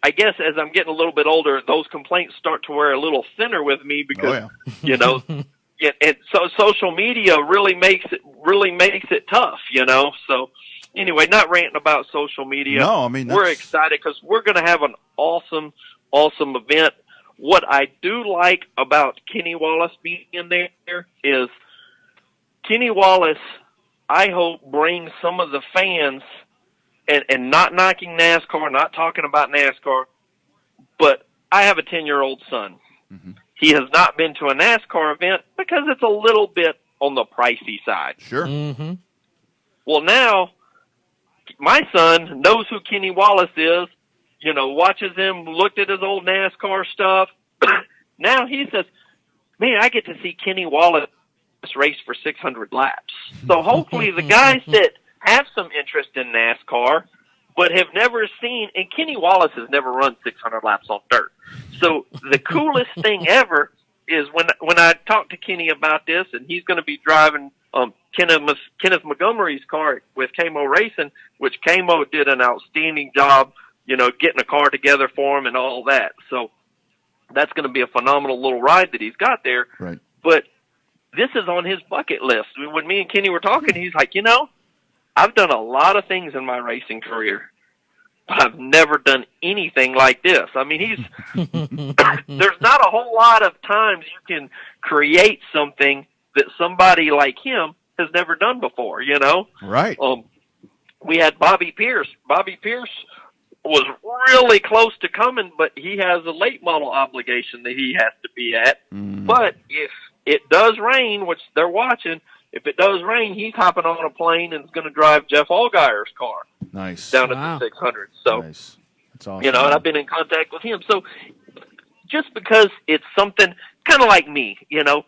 I guess as I'm getting a little bit older, those complaints start to wear a little thinner with me because, you know, and so social media really makes it tough, you know. So anyway, not ranting about social media. No, I mean, we're excited because we're going to have an awesome event. What I do like about Kenny Wallace being in there is Kenny Wallace, I hope, brings some of the fans, and not knocking NASCAR, not talking about NASCAR, but I have a 10-year-old son. Mm-hmm. He has not been to a NASCAR event because it's a little bit on the pricey side. Sure. Mm-hmm. Well, now my son knows who Kenny Wallace is, you know, watches him, looked at his old NASCAR stuff. Now he says, man, I get to see Kenny Wallace race for 600 laps. So hopefully the guys that have some interest in NASCAR but have never seen, and Kenny Wallace has never run 600 laps on dirt. So the coolest thing ever is when I talked to Kenny about this, and he's going to be driving Kenneth Montgomery's car with KMO Racing, which KMO did an outstanding job, you know, getting a car together for him and all that. So that's going to be a phenomenal little ride that he's got there. Right. But this is on his bucket list. When me and Kenny were talking, he's like, you know, I've done a lot of things in my racing career, but I've never done anything like this. I mean, there's not a whole lot of times you can create something that somebody like him has never done before, you know? Right. We had Bobby Pierce. Bobby Pierce was really close to coming, but he has a late model obligation that he has to be at. Mm. But if it does rain, which they're watching, if it does rain, he's hopping on a plane and is going to drive Jeff Allgaier's car. Nice. Down at the 600. So, nice. That's awesome. You know, and I've been in contact with him. So just because it's something kind of like me, you know,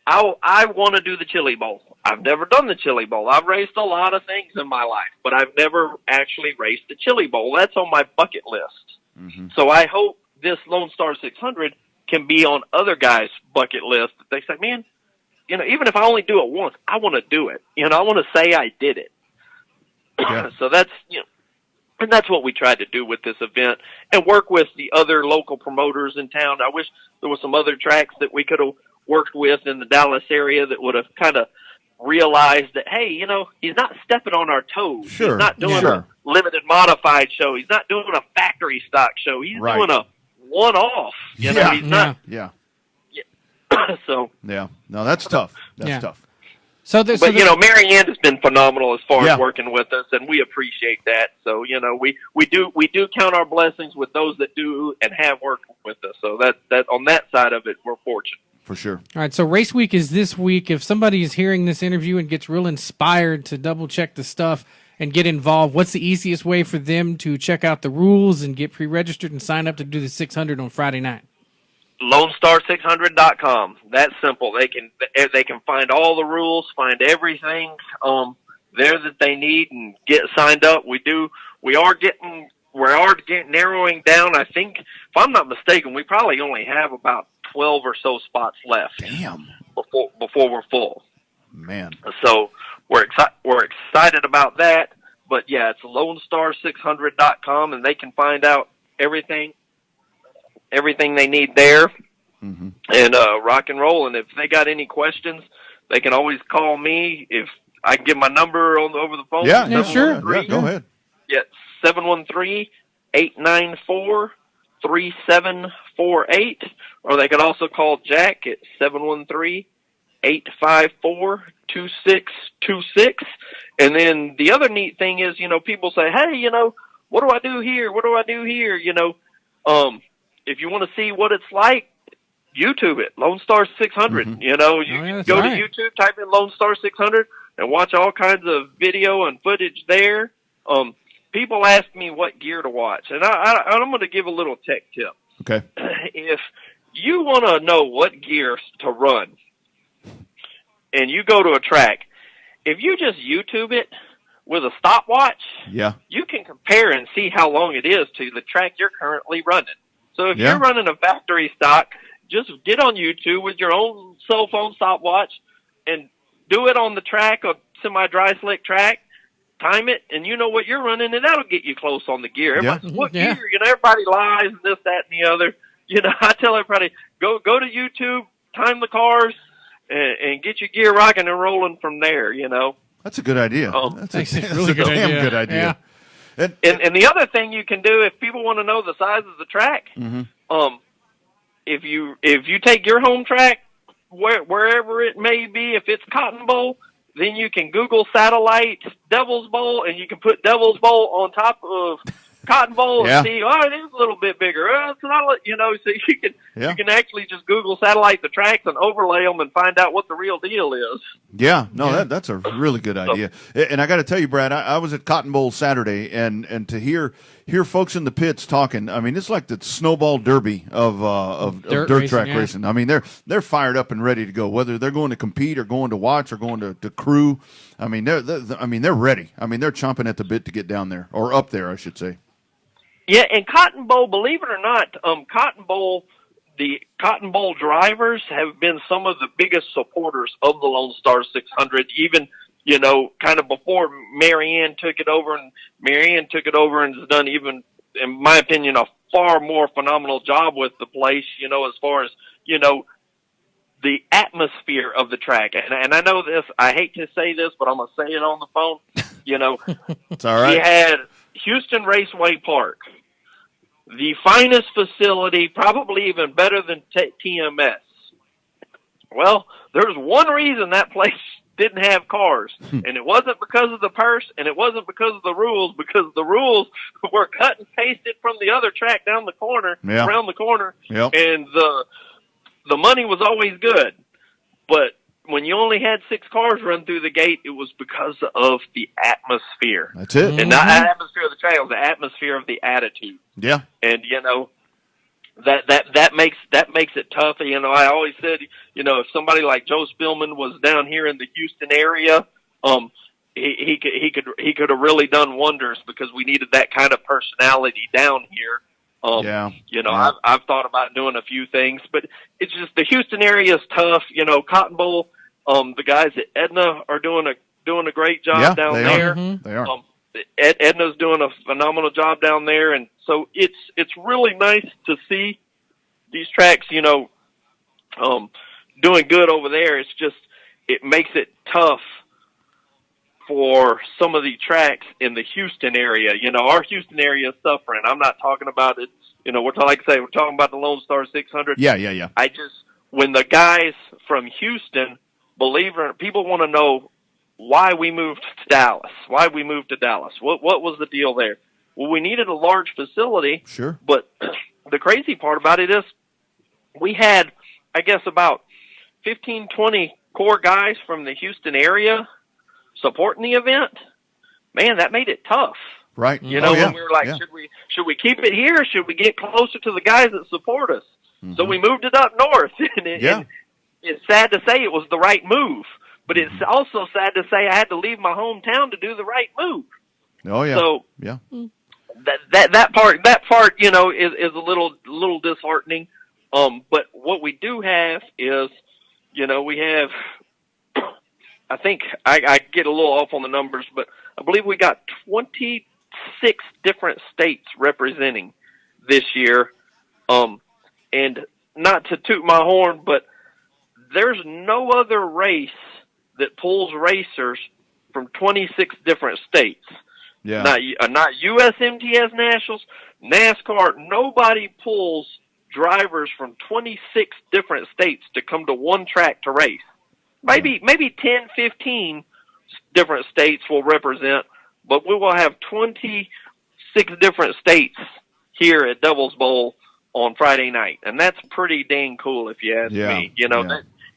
I want to do the Chili Bowl. I've never done the Chili Bowl. I've raced a lot of things in my life, but I've never actually raced the Chili Bowl. That's on my bucket list. Mm-hmm. So I hope this Lone Star 600 can be on other guys' bucket list. They say, man, even if I only do it once, I want to do it. I want to say I did it. Yeah. So that's, and that's what we tried to do with this event, and work with the other local promoters in town. I wish there were some other tracks that we could have worked with in the Dallas area that would have kind of realized that, hey, he's not stepping on our toes. Sure. He's not doing Sure. a limited modified show. He's not doing a factory stock show. He's Right. doing a one-off. He's not. Yeah. So. Yeah. No, that's tough. That's tough. So, Mary Ann has been phenomenal as far Yeah. as working with us, and we appreciate that. So, we do count our blessings with those that do and have worked with us. So that on that side of it, we're fortunate. For sure. all right, so race week is this week. If somebody is hearing this interview and gets real inspired to double check the stuff and get involved, what's the easiest way for them to check out the rules and get pre-registered and sign up to do the 600 on Friday night? LoneStar600.com. That's simple. They can find all the rules, find everything there that they need, and get signed up. We are getting narrowing down. I think, if I'm not mistaken, we probably only have about 12 or so spots left. Damn. Before we're full. Man. So we're excited about that. But yeah, it's LoneStar600.com, and they can find out everything they need there, and rock and roll. And if they got any questions, they can always call me. If I can give my number over the phone. Yeah, sure. Yeah, go ahead. Yeah, 713-894-3748, or they could also call Jack at 713-854-2626. And then the other neat thing is, people say, hey, what do I do here? What do I do here? If you want to see what it's like, YouTube it, Lone Star 600. You go right. to YouTube, type in Lone Star 600, and watch all kinds of video and footage there. People ask me what gear to watch, and I'm going to give a little tech tip. Okay. If you want to know what gear to run, and you go to a track, if you just YouTube it with a stopwatch, you can compare and see how long it is to the track you're currently running. So if you're running a factory stock, just get on YouTube with your own cell phone stopwatch and do it on the track, a semi-dry slick track, time it, and you know what you're running, and that'll get you close on the gear. Everybody says, what gear? Everybody lies and this, that, and the other. I tell everybody, go to YouTube, time the cars, and get your gear rocking and rolling from there, That's a good idea. That's a really good damn idea. good idea. Yeah. And the other thing you can do, if people want to know the size of the track, if you take your home track, wherever it may be, if it's Cotton Bowl, then you can Google satellite Devil's Bowl, and you can put Devil's Bowl on top of Cotton Bowl and see, it is a little bit bigger. It's not, so you can actually just Google satellite the tracks and overlay them and find out what the real deal is. Yeah, no, that's a really good idea. And I got to tell you, Brad, I was at Cotton Bowl Saturday, and to hear folks in the pits talking, I mean, it's like the snowball derby of dirt track racing. I mean, they're fired up and ready to go, whether they're going to compete or going to watch or going to crew. I mean, they're ready. I mean, they're chomping at the bit to get down there, or up there, I should say. Yeah, and Cotton Bowl, believe it or not, the Cotton Bowl drivers have been some of the biggest supporters of the Lone Star 600, even, kind of before Mary Ann took it over, and Mary Ann took it over and has done, even, in my opinion, a far more phenomenal job with the place, as far as, the atmosphere of the track. And I know this, I hate to say this, but I'm going to say it on the phone. It's all right. We had Houston Raceway Park, the finest facility, probably even better than TMS. Well, there's one reason that place didn't have cars, and it wasn't because of the purse, and it wasn't because of the rules, because the rules were cut and pasted from the other track down the corner, around the corner, and the money was always good. But when you only had 6 cars run through the gate, it was because of the atmosphere. That's it. And not the atmosphere of the trail, the atmosphere of the attitude. Yeah. And, that makes it tough. I always said, if somebody like Joe Spillman was down here in the Houston area, he could have really done wonders, because we needed that kind of personality down here. I've thought about doing a few things, but it's just the Houston area is tough. Cotton Bowl, The guys at Edna are doing a great job down there. They are. Edna's doing a phenomenal job down there, and so it's really nice to see these tracks, doing good over there. It's just it makes it tough for some of the tracks in the Houston area. Our Houston area is suffering. I'm not talking about it. We're talking about the Lone Star 600. Yeah. When the guys from Houston, people want to know why we moved to Dallas. What was the deal there? Well, we needed a large facility. Sure. But the crazy part about it is we had, I guess, about 15, 20 core guys from the Houston area supporting the event. Man, that made it tough. Right. When we were like, should we keep it here? Or should we get closer to the guys that support us? Mm-hmm. So we moved it up north. And it's sad to say it was the right move, but it's also sad to say I had to leave my hometown to do the right move. Oh yeah. So that part, is a little disheartening. But what we do have is, we have, I think I get a little off on the numbers, but I believe we got 26 different states representing this year. And not to toot my horn, but there's no other race that pulls racers from 26 different states. Yeah. Not USMTS Nationals, NASCAR. Nobody pulls drivers from 26 different states to come to one track to race. Maybe 10, 15 different states will represent, but we will have 26 different states here at Devil's Bowl on Friday night, and that's pretty dang cool if you ask me.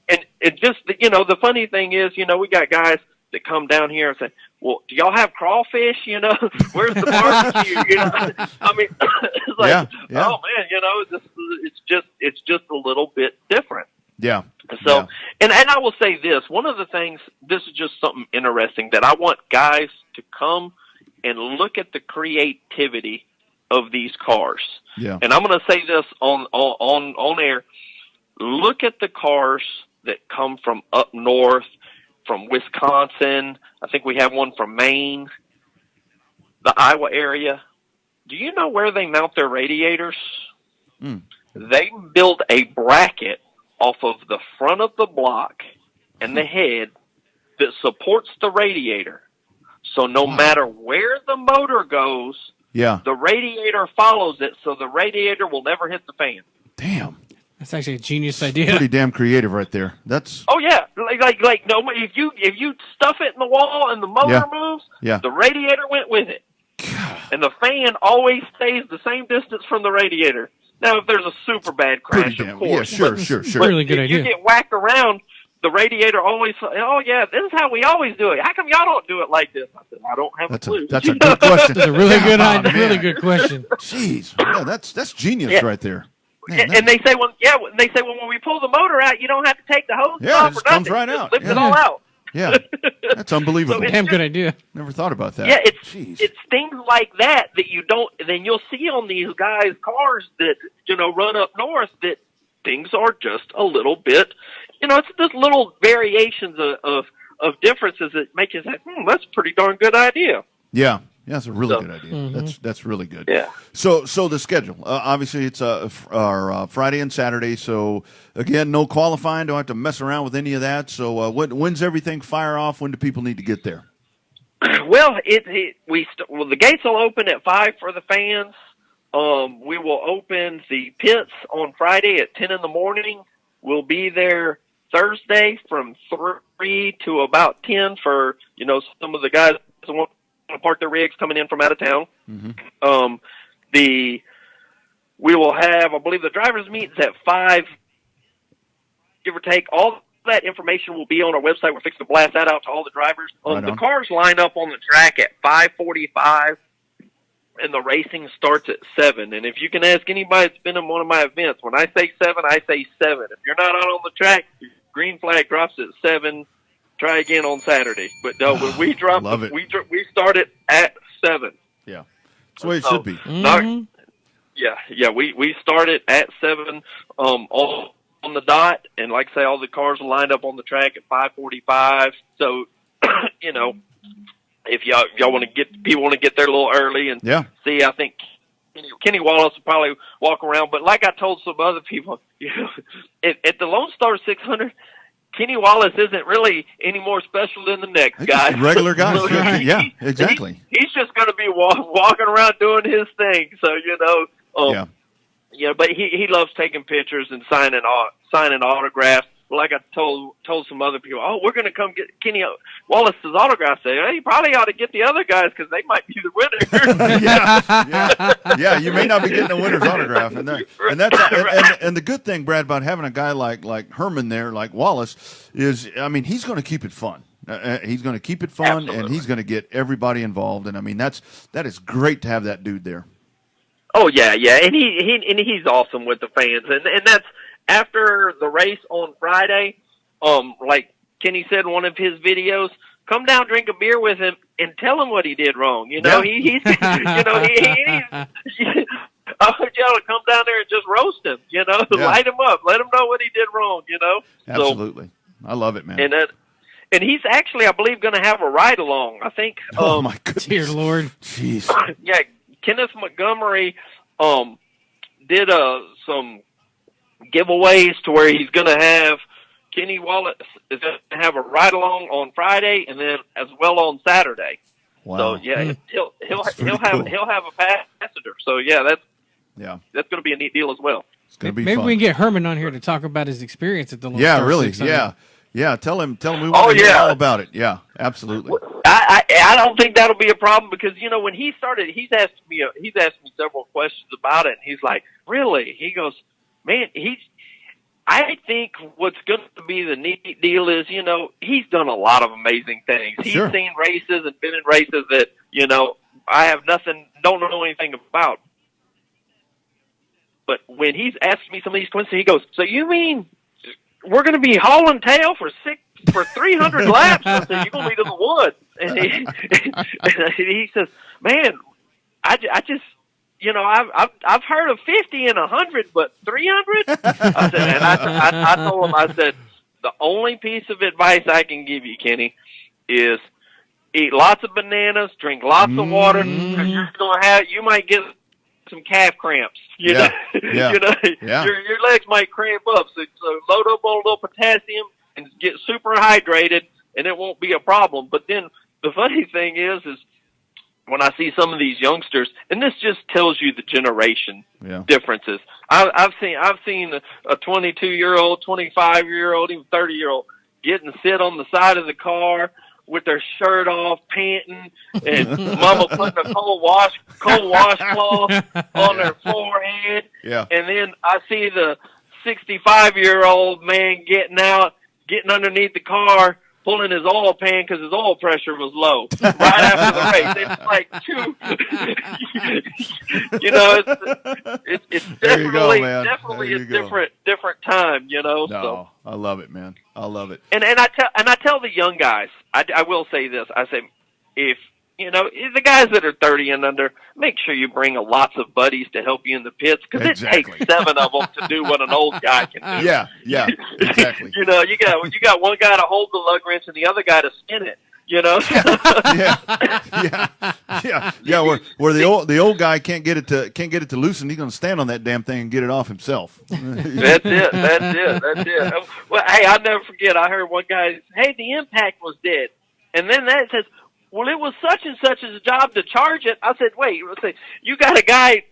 And it just, the funny thing is, we got guys that come down here and say, well, do y'all have crawfish? Where's the barbecue? I mean, it's like, oh man, it's just a little bit different. Yeah. So, and I will say this, one of the things, this is just something interesting that I want guys to come and look at the creativity of these cars. Yeah. And I'm going to say this on air. Look at the cars that come from up north, from Wisconsin. I think we have one from Maine, the Iowa area. Do you know where they mount their radiators? They build a bracket off of the front of the block and the head that supports the radiator. So no matter where the motor goes, the radiator follows it, so the radiator will never hit the fan. Damn. That's actually a genius idea. Pretty damn creative right there. That's. Oh yeah, like no. If you stuff it in the wall and the motor moves, the radiator went with it, and the fan always stays the same distance from the radiator. Now, if there's a super bad crash, of course, sure. Really good idea. You get whacked around, the radiator always. Oh yeah, this is how we always do it. How come y'all don't do it like this? I said, I don't have a clue. That's a good question. That's a really good idea. Really good question. Jeez, yeah, that's genius right there. Man, and they say, when we pull the motor out, you don't have to take the hose off. It just comes right out. Lift it all out. Yeah, that's unbelievable. Damn good idea. Never thought about that. Yeah, it's things like that you don't. Then you'll see on these guys' cars that run up north that things are just a little bit. It's just little variations of differences that make you say, that's a pretty darn good idea. Yeah. Yeah, that's a really good idea. Mm-hmm. That's really good. Yeah. So the schedule. Obviously, it's our Friday and Saturday. So again, no qualifying. Don't have to mess around with any of that. So when's everything fire off? When do people need to get there? Well, the gates will open at 5 for the fans. We will open the pits on Friday at 10 in the morning. We'll be there Thursday from 3 to about 10 for some of the guys who want to park their rigs coming in from out of town. Mm-hmm. We will have, I believe, the drivers' meetings at 5, give or take. All that information will be on our website. We're fixing to blast that out to all the drivers. The cars line up on the track at 5:45, and the racing starts at 7. And if you can ask anybody that's been in one of my events, when I say 7, I say 7. If you're not out on the track, green flag drops at 7. Try again on Saturday. But no, when we drop, we start it at 7. Yeah, that's the way it should be. We start it at 7. All on the dot, and like I say, all the cars are lined up on the track at 5:45. So, if y'all want to get there a little early and see, I think Kenny Wallace will probably walk around. But like I told some other people, at the Lone Star 600, Kenny Wallace isn't really any more special than the next guy. Regular guy. Yeah, exactly. He's just going to be walking around doing his thing. So, but he loves taking pictures and signing autographs. Like I told some other people, we're going to come get Kenny Wallace's autograph. Say, you probably ought to get the other guys because they might be the winner. yeah. You may not be getting a winner's autograph, and the good thing, Brad, about having a guy like Herman there, like Wallace, is he's going to keep it fun. He's going to keep it fun, Absolutely. And he's going to get everybody involved. And that is great to have that dude there. Oh yeah, and he's awesome with the fans, and that's. After the race on Friday, like Kenny said in one of his videos, come down, drink a beer with him, and tell him what he did wrong. He's I want y'all to come down there and just roast him. Light him up, let him know what he did wrong. Absolutely, I love it, man. And he's actually, I believe, going to have a ride along. I think. Oh my goodness, dear Lord, jeez. Yeah, Kenneth Montgomery did some giveaways to where he's going to have Kenny Wallace is going to have a ride along on Friday and then as well on Saturday. Wow. So he'll have a passenger. So that's going to be a neat deal as well. It's going to be maybe fun. we can get Herman on here to talk about his experience at the Lone Yeah, Star really. 600. Yeah. Tell him we want to hear all about it. Yeah, absolutely. I don't think that'll be a problem because when he started, he's asked me several questions about it, and he's like, "Really?" He goes, "Man, I think what's going to be the neat deal is, he's done a lot of amazing things. He's seen races and been in races that, I have don't know anything about. But when he's asked me some of these questions, he goes, so you mean we're going to be hauling tail for 300 laps? I said, you're going to be to the woods. And he says, man, I just, I've heard of 50 and 100, but 300? I said, and I told him, I said, the only piece of advice I can give you, Kenny, is eat lots of bananas, drink lots of water, because you might get some calf cramps. You know, your legs might cramp up. So load up on a little potassium and get super hydrated, and it won't be a problem. But then the funny thing is when I see some of these youngsters, and this just tells you the generation differences. I've seen a 22-year-old, 25-year-old, even 30-year-old get and sit on the side of the car with their shirt off, panting, and mama putting a cold washcloth on their forehead. Yeah. And then I see the 65-yeard-old man getting underneath the car, pulling his oil pan because his oil pressure was low right after the race. It's definitely a different time, No, so. I love it, man. I love it. And I tell the young guys, I will say this. I say, if the guys that are 30 and under, make sure you bring lots of buddies to help you in the pits because it takes 7 of them to do what an old guy can do. Yeah, exactly. You got one guy to hold the lug wrench and the other guy to spin it. Yeah. Where the old guy can't get it to loosen, he's going to stand on that damn thing and get it off himself. That's it. Well, hey, I'll never forget. I heard one guy, "Hey, the impact was dead," and then that says, "Well, it was such and such as a job to charge it." I said, "Wait, you got a guy's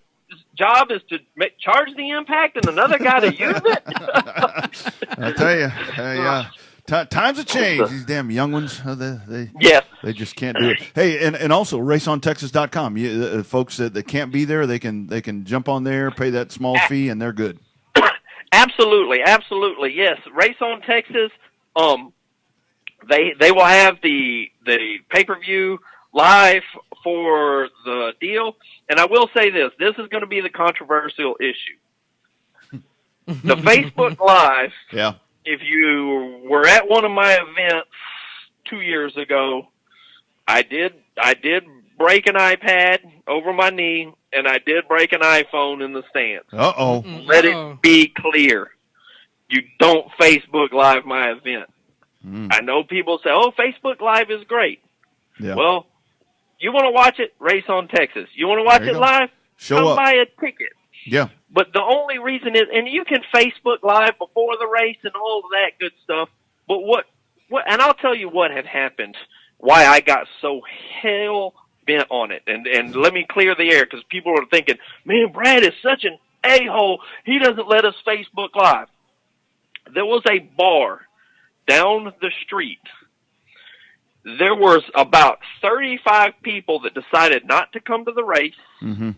job is to charge the impact and another guy to use it?" I tell you, times have changed. These damn young ones, they just can't do it. Hey, and also raceontexas.com. Folks that can't be there, they can jump on there, pay that small fee, and they're good. Absolutely, yes. Race on Texas. They will have the pay-per-view live for the deal, and I will say this is going to be the controversial issue. The Facebook Live. Yeah. If you were at one of my events 2 years ago, I did break an iPad over my knee, and I did break an iPhone in the stands. Uh-oh. Let it be clear. you don't Facebook Live my event. I know people say, oh, Facebook Live is great. Yeah. Well, you want to watch it, Race on Texas. You want to watch it live, come buy a ticket. Yeah. But the only reason is, and you can Facebook Live before the race and all of that good stuff, but what, and I'll tell you what had happened, why I got so hell bent on it. And let me clear the air, because people are thinking, man, Brad is such an a-hole. He doesn't let us Facebook Live. There was a bar down the street. There was about 35 people that decided not to come to the race. Mm-hmm.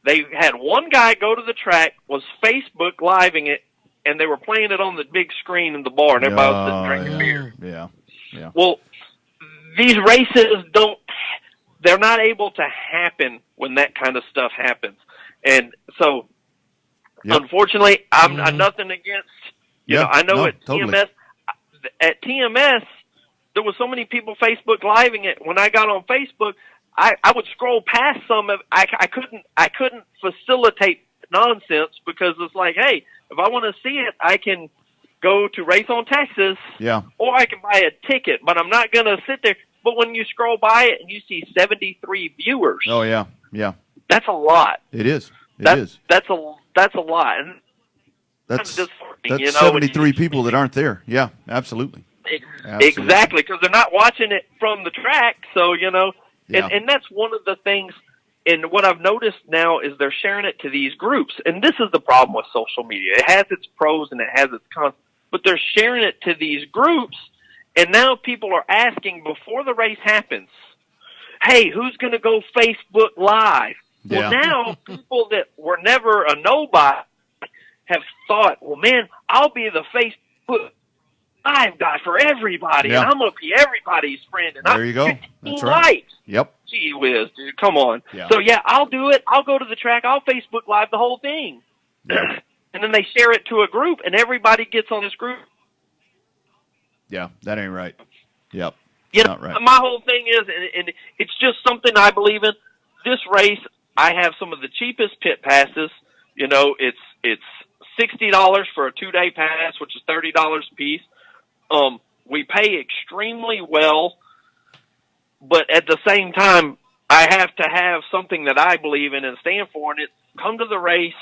They had one guy go to the track, was Facebook Living it, and they were playing it on the big screen in the bar, and everybody was sitting drinking beer. Yeah. Well, these races they're not able to happen when that kind of stuff happens. And so, unfortunately, I'm nothing against, I know at totally. TMS, there was so many people Facebook Living it. When I got on Facebook, I would scroll past some of. I couldn't facilitate nonsense, because it's like, hey, if I want to see it, I can go to Race on Texas, or I can buy a ticket. But I'm not going to sit there. But when you scroll by it and you see 73 viewers, that's a lot. It is. That's a lot. And that's disheartening, 73 people that aren't there. Yeah, absolutely. Exactly, because they're not watching it from the track. So, and that's one of the things. And what I've noticed now is they're sharing it to these groups. And this is the problem with social media. It has its pros and it has its cons, but they're sharing it to these groups. And now people are asking before the race happens, hey, who's going to go Facebook Live? Well, now people that were never a nobody have thought, well, man, I'll be the Facebook Live guy for everybody, and I'm going to be everybody's friend. And there you go. That's right. Likes. Yep. Gee whiz, dude, come on. Yeah. So, I'll do it. I'll go to the track. I'll Facebook Live the whole thing. Yeah. And then they share it to a group, and everybody gets on this group. Yeah, that ain't right. Yep. Not right. My whole thing is, and it's just something I believe in. This race, I have some of the cheapest pit passes. It's $60 for a 2-day pass, which is $30 a piece. We pay extremely well, but at the same time, I have to have something that I believe in and stand for, and it's come to the race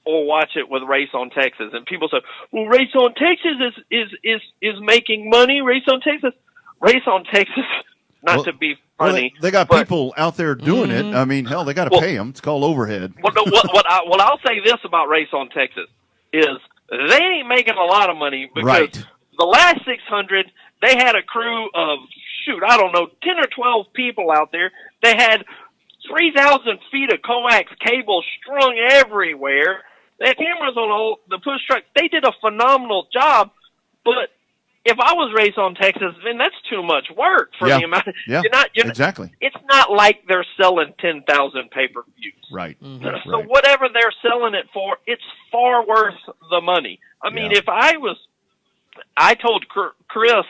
or watch it with Race on Texas. And people say, well, Race on Texas is making money. Race on Texas, not to be funny. They got people out there doing it. I mean, hell, they got to pay them. It's called overhead. I'll say this about Race on Texas is they ain't making a lot of money, because the last 600, they had a crew of, 10 or 12 people out there. They had 3,000 feet of coax cable strung everywhere. They had cameras on all the push truck. They did a phenomenal job, but if I was Race on Texas, then that's too much work for the amount. Exactly. It's not like they're selling 10,000 pay-per-views. Right. Mm-hmm. So whatever they're selling it for, it's far worth the money. I mean, if I told Chris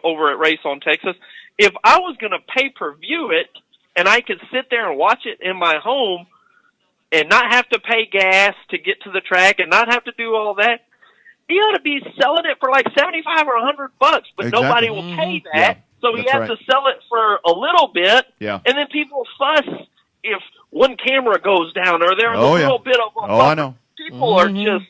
over at Race on Texas, if I was going to pay-per-view it and I could sit there and watch it in my home and not have to pay gas to get to the track and not have to do all that, he ought to be selling it for like $75 or $100, but nobody will pay that. So he has to sell it for a little bit, and then people fuss if one camera goes down or there's a little bit of a bump. I know. People are just,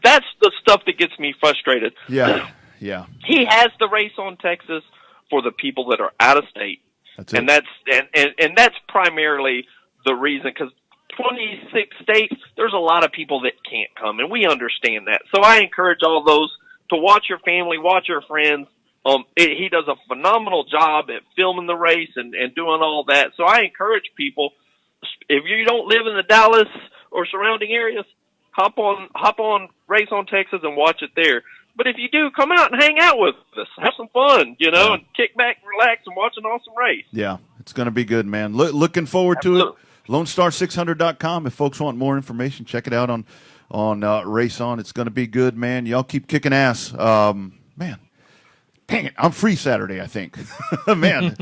that's the stuff that gets me frustrated. Yeah. He has the Race on Texas for the people that are out of state. That's it. And that's primarily the reason, because 26 states, there's a lot of people that can't come, and we understand that. So I encourage all those to watch your family, watch your friends. He does a phenomenal job at filming the race and doing all that. So I encourage people, if you don't live in the Dallas or surrounding areas, hop on Race on Texas and watch it there. But if you do, come out and hang out with us. Have some fun, and kick back, relax, and watch an awesome race. Yeah, it's going to be good, man. Looking forward to it. LoneStar600.com. If folks want more information, check it out on Race On. It's going to be good, man. Y'all keep kicking ass. Man, dang it. I'm free Saturday, I think. Man,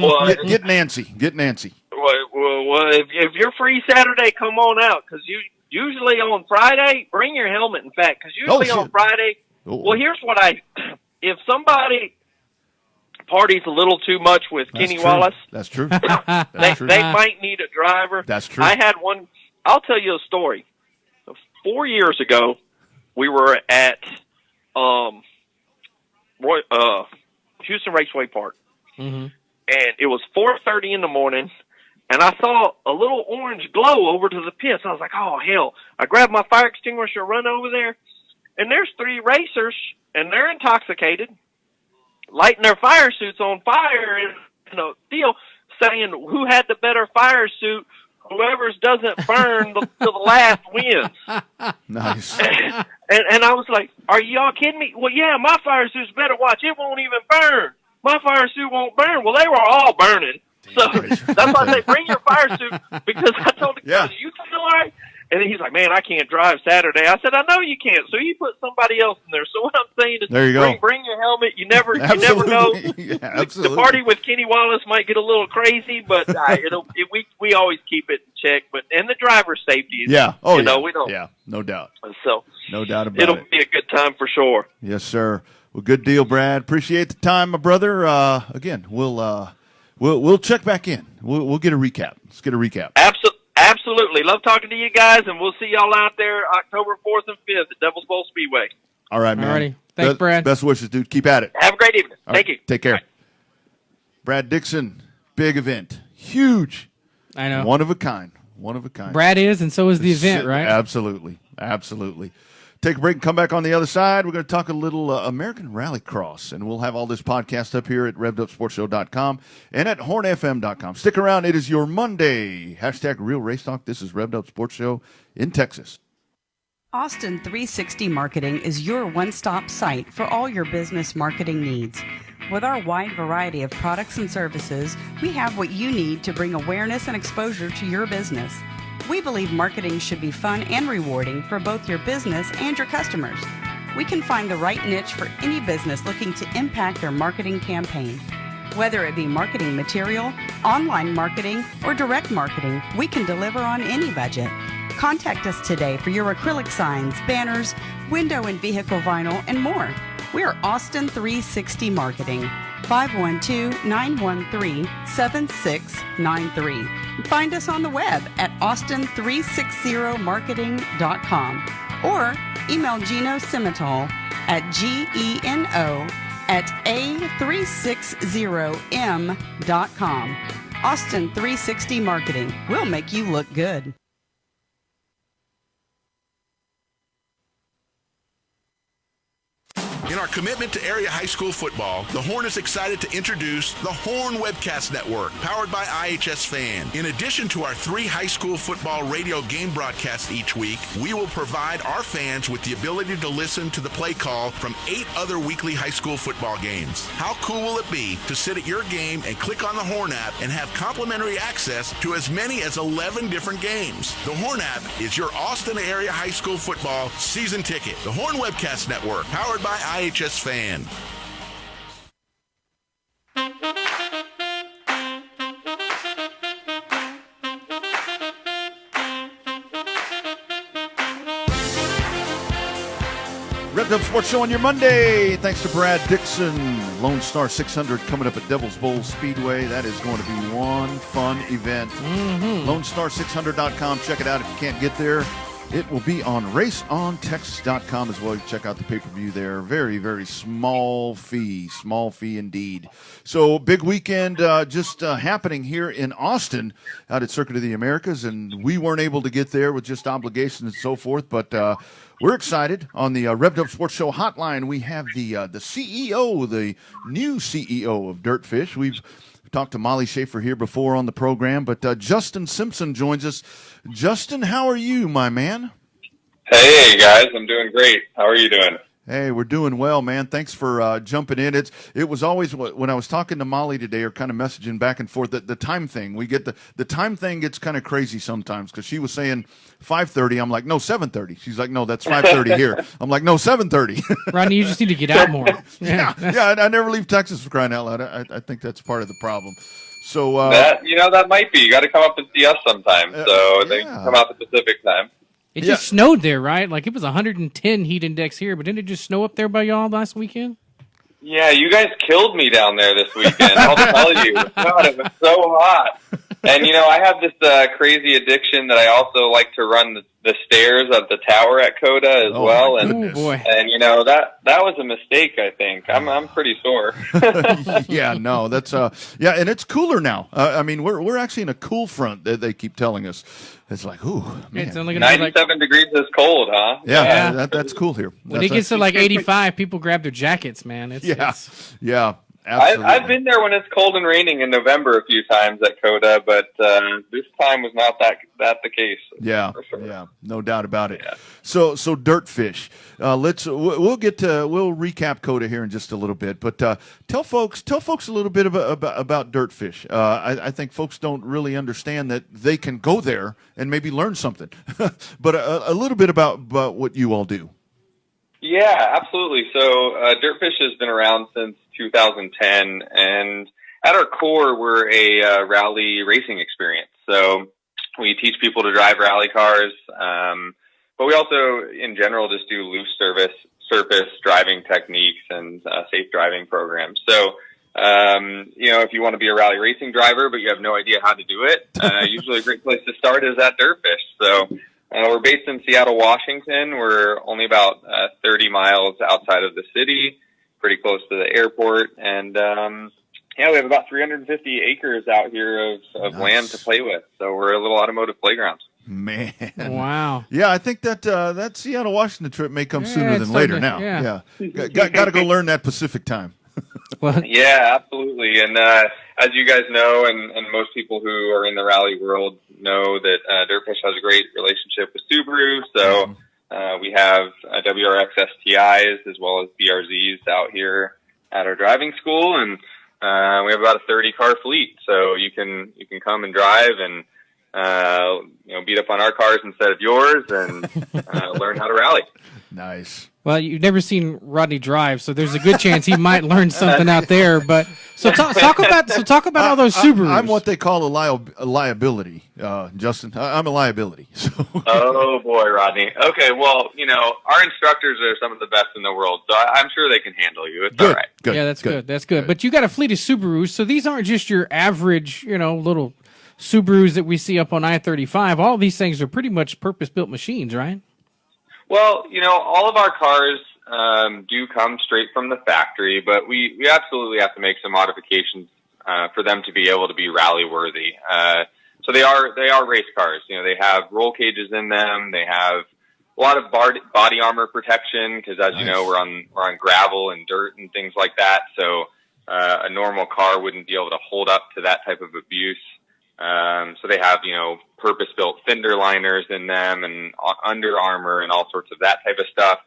get Nancy. Get Nancy. Well, if you're free Saturday, come on out, because usually on Friday, bring your helmet, in fact, because usually on Friday, well, here's what if somebody parties a little too much with Kenny Wallace. That's true. They might need a driver. That's true. I had one. I'll tell you a story. 4 years ago, we were at Houston Raceway Park, and it was 4:30 in the morning, and I saw a little orange glow over to the pits. I was like, "Oh hell!" I grabbed my fire extinguisher, run over there, and there's 3 racers, and they're intoxicated, lighting their fire suits on fire, and deal saying who had the better fire suit. Whoever's doesn't burn till the last wins. Nice. And I was like, are y'all kidding me? Well, yeah, my fire suit's better. Watch, it won't even burn. My fire suit won't burn. Well, they were all burning. So that's why I say bring your fire suit, because I told the guy, you feel all right? And then he's like, man, I can't drive Saturday. I said, I know you can't. So you put somebody else in there. So what I'm saying is, there you go. Bring your helmet. You never know. Yeah, absolutely. The party with Kenny Wallace might get a little crazy, but we always keep it in check. And the driver's safety is, we don't. Yeah, no doubt. So no doubt about it'll be a good time for sure. Yes, sir. Well, good deal, Brad. Appreciate the time, my brother. Again, we'll check back in. We'll get a recap. Let's get a recap. Absolutely. Love talking to you guys, and we'll see y'all out there October 4th and 5th at Devil's Bowl Speedway. All right, man. Alrighty. Thanks, Brad. Best wishes, dude. Keep at it. Have a great evening. Thank you. Take care. Bye. Brad Dixon, big event. Huge. I know. One of a kind. Brad is, and so is the event, right? Absolutely. Take a break and come back on the other side. We're going to talk a little American Rallycross, and we'll have all this podcast up here at RevvedUpSportsShow.com and at HornFM.com. Stick around. It is your Monday. #Real Race Talk. This is Revved Up Sports Show in Texas. Austin 360 Marketing is your one-stop site for all your business marketing needs. With our wide variety of products and services, we have what you need to bring awareness and exposure to your business. We believe marketing should be fun and rewarding for both your business and your customers. We can find the right niche for any business looking to impact their marketing campaign. Whether it be marketing material, online marketing, or direct marketing, we can deliver on any budget. Contact us today for your acrylic signs, banners, window and vehicle vinyl, and more. We are Austin 360 Marketing, 512-913-7693. Find us on the web at austin360marketing.com or email Gino Cimitol at geno@a360m.com. Austin 360 Marketing. We'll make you look good. In our commitment to area high school football, the Horn is excited to introduce the Horn Webcast Network, powered by IHS Fan. In addition to our 3 high school football radio game broadcasts each week, we will provide our fans with the ability to listen to the play call from 8 other weekly high school football games. How cool will it be to sit at your game and click on the Horn app and have complimentary access to as many as 11 different games? The Horn app is your Austin area high school football season ticket. The Horn Webcast Network, powered by IHS Fan. Revved Up Sports Show on your Monday. Thanks to Brad Dixon. Lone Star 600 coming up at Devil's Bowl Speedway. That is going to be one fun event. LoneStar600.com. Check it out if you can't get there. It will be on raceontexas.com as well. You check out the pay-per-view there. Very, very small fee indeed. So big weekend just happening here in Austin out at Circuit of the Americas, and we weren't able to get there with just obligations and so forth, but we're excited. On the Revved Up Sports Show hotline, we have the CEO, the new CEO of DIrtFish. We've talked to Molly Schaefer here before on the program, but Justin Simpson joins us. Justin, how are you, my man? Hey, guys. I'm doing great. How are you doing? Hey, we're doing well, man. Thanks for jumping in. It was always, when I was talking to Molly today, or kind of messaging back and forth, the time thing. We get the time thing gets kind of crazy sometimes, because she was saying 5:30. I'm like, no, 7:30. She's like, no, that's 5:30 here. I'm like, no, 7:30. Rodney, you just need to get out more. Yeah, I never leave Texas, for crying out loud. I think that's part of the problem. So that might be. You got to come up and see us sometime. So they can come out the Pacific time. It just snowed there, right? Like it was 110 heat index here, but didn't it just snow up there by y'all last weekend? Yeah, you guys killed me down there this weekend. I'll tell you. God, it was so hot. And, I have this crazy addiction that I also like to run the stairs of the tower at Coda as well. And, boy. And, that was a mistake, I think. I'm pretty sore. Yeah, no, that's, and it's cooler now. I mean, we're actually in a cool front that they keep telling us. It's like, ooh, man. It's only gonna be 97 degrees is cold, huh? Yeah. That's cool here. When it gets to like 85, people grab their jackets, man. Yeah. Absolutely. I've been there when it's cold and raining in November a few times at Coda, but this time was not that the case. Yeah, for sure. yeah, no doubt about it. Yeah. So DIrtFish. We'll recap Coda here in just a little bit, but tell folks a little bit about DIrtFish. I think folks don't really understand that they can go there and maybe learn something, but a little bit about what you all do. Yeah, absolutely. So DIrtFish has been around since 2010, and at our core, we're a rally racing experience. So we teach people to drive rally cars, but we also, in general, just do loose surface driving techniques and safe driving programs. So, if you want to be a rally racing driver, but you have no idea how to do it, usually a great place to start is at DIrtFish. So we're based in Seattle, Washington. We're only about 30 miles outside of the city, pretty close to the airport. And, we have about 350 acres out here of land to play with. So we're a little automotive playground. Man. Wow. Yeah, I think that Seattle, Washington trip may come sooner than later now. Yeah. Got to go learn that Pacific time. Yeah, absolutely. And as you guys know, and most people who are in the rally world know that DIrtFish has a great relationship with Subaru. So we have WRX STIs as well as BRZs out here at our driving school, and we have about a 30-car fleet. So you can come and drive and beat up on our cars instead of yours and learn how to rally. Nice. Well, you've never seen Rodney drive, so there's a good chance he might learn something out there. But talk about all those Subarus. I'm what they call a liability, Justin. I'm a liability. So. Oh boy, Rodney. Okay, well, our instructors are some of the best in the world, so I'm sure they can handle you. It's good, all right. Good. Yeah, that's good. That's good. But you got a fleet of Subarus, so these aren't just your average, little Subarus that we see up on I-35. All these things are pretty much purpose-built machines, right? Well, all of our cars do come straight from the factory, but we absolutely have to make some modifications for them to be able to be rally worthy. So they are race cars. They have roll cages in them. They have a lot of body armor protection because, as you know, we're on gravel and dirt and things like that. So a normal car wouldn't be able to hold up to that type of abuse. So they have, purpose-built fender liners in them and Under Armour and all sorts of that type of stuff.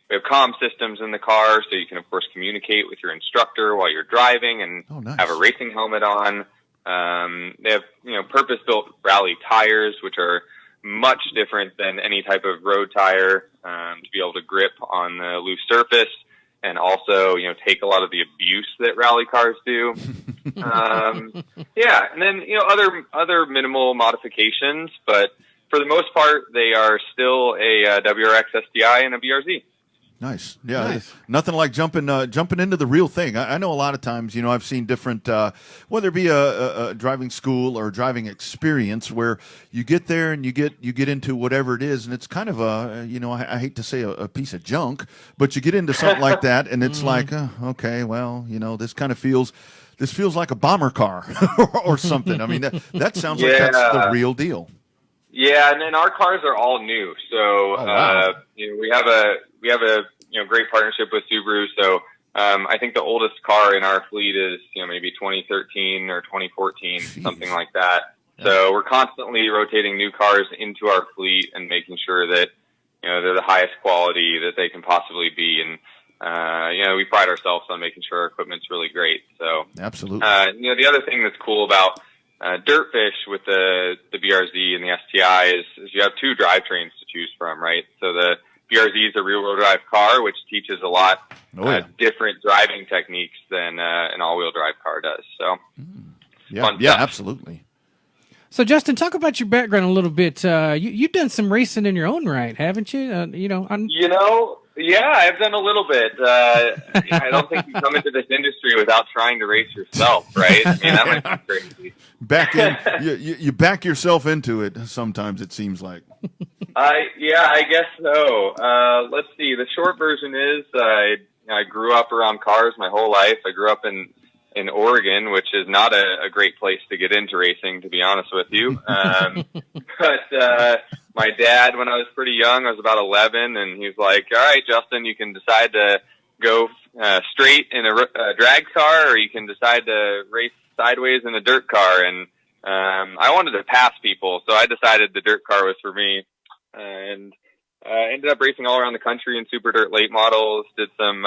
We have comm systems in the car, so you can, of course, communicate with your instructor while you're driving and have a racing helmet on. They have, purpose-built rally tires, which are much different than any type of road tire to be able to grip on the loose surface and also, take a lot of the abuse that rally cars do. And then, other minimal modifications, but for the most part, they are still a WRX STI and a BRZ. Nice. Yeah. Nothing like jumping into the real thing. I know a lot of times, I've seen different, whether it be a driving school or driving experience where you get there and you get into whatever it is. And it's kind of I hate to say a piece of junk, but you get into something like that and it's like, okay, well, this kind of feels like a bomber car or something. I mean, that sounds like that's the real deal. Yeah, and then our cars are all new. So we have a great partnership with Subaru. So I think the oldest car in our fleet is maybe 2013 or 2014, something like that. Yeah. So we're constantly rotating new cars into our fleet and making sure that they're the highest quality that they can possibly be. And we pride ourselves on making sure our equipment's really great. So absolutely. The other thing that's cool about DIrtFish with the BRZ and the STI is you have two drivetrains to choose from, right? So the BRZ is a rear-wheel drive car, which teaches a lot different driving techniques than an all-wheel drive car does. So, yeah, absolutely. So, Justin, talk about your background a little bit. You've done some racing in your own right, haven't you? Yeah, I've done a little bit. I don't think you come into this industry without trying to race yourself, right? I mean, that might be crazy. You back yourself into it. Sometimes it seems like. Yeah, I guess so. Let's see. The short version is I grew up around cars my whole life. I grew up in Oregon, which is not a great place to get into racing, to be honest with you. But my dad, when I was pretty young, I was about 11, and he's like, all right, Justin, you can decide to go straight in a drag car, or you can decide to race sideways in a dirt car. And I wanted to pass people, so I decided the dirt car was for me. And ended up racing all around the country in super dirt late models, did some